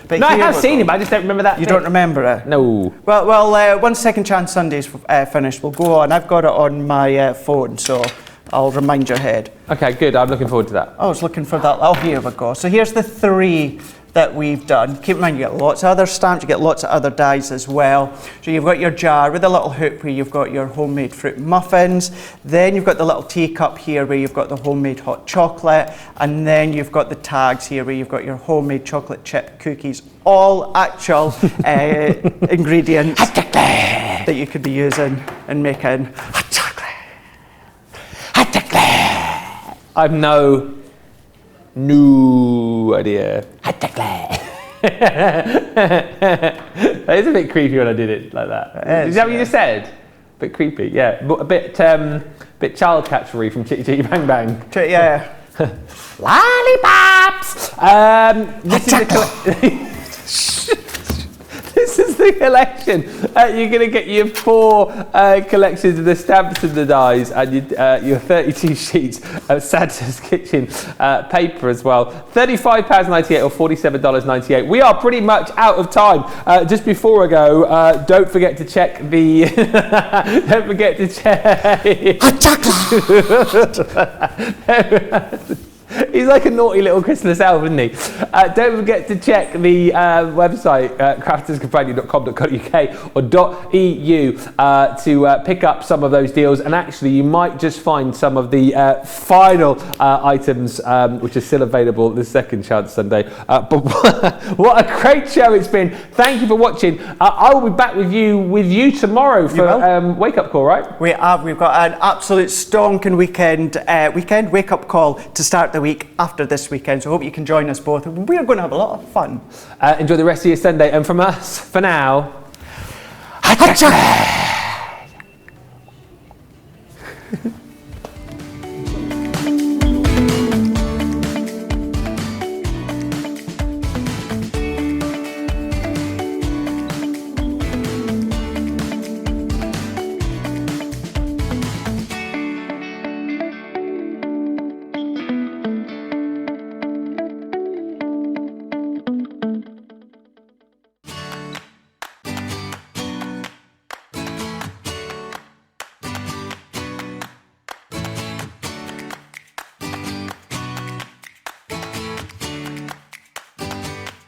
But no, I have seen it, but I just don't remember that. You don't remember it? No. Well, once Second Chance Sunday's finished, we'll go on. I've got it on my phone, so I'll remind your head. Okay, good. I'm looking forward to that. I was looking for that. Oh, here we go. So here's the 3 that we've done. Keep in mind, you get lots of other stamps, you get lots of other dies as well. So you've got your jar with a little hoop where you've got your homemade fruit muffins. Then you've got the little teacup here where you've got the homemade hot chocolate. And then you've got the tags here where you've got your homemade chocolate chip cookies. All actual ingredients that you could be using and making hot chocolate. Hot chocolate. I've no idea. Hot chocolate. It's a bit creepy when I did it like that. Is that what you just said? A bit creepy, yeah. A bit child catchery from Chitty Chitty Bang Bang. Yeah. Lollipops! This this is the collection. You're going to get your 4 collections of the stamps and the dies, and your 32 sheets of Santa's Kitchen paper as well. £35.98 or $47.98. We are pretty much out of time. Just before I go, don't forget to check the. Don't forget to check. He's like a naughty little Christmas elf, isn't he? Don't forget to check the website, crafterscompanion.com.uk or .eu to pick up some of those deals. And actually, you might just find some of the final items, which are still available this Second Chance Sunday. But what a great show it's been. Thank you for watching. I will be back with you tomorrow for Wake Up Call, right? We have. We've got an absolute stonking weekend wake up call to start the week after this weekend, so I hope you can join us both. We're going to have a lot of fun. Enjoy the rest of your Sunday, and from us, for now...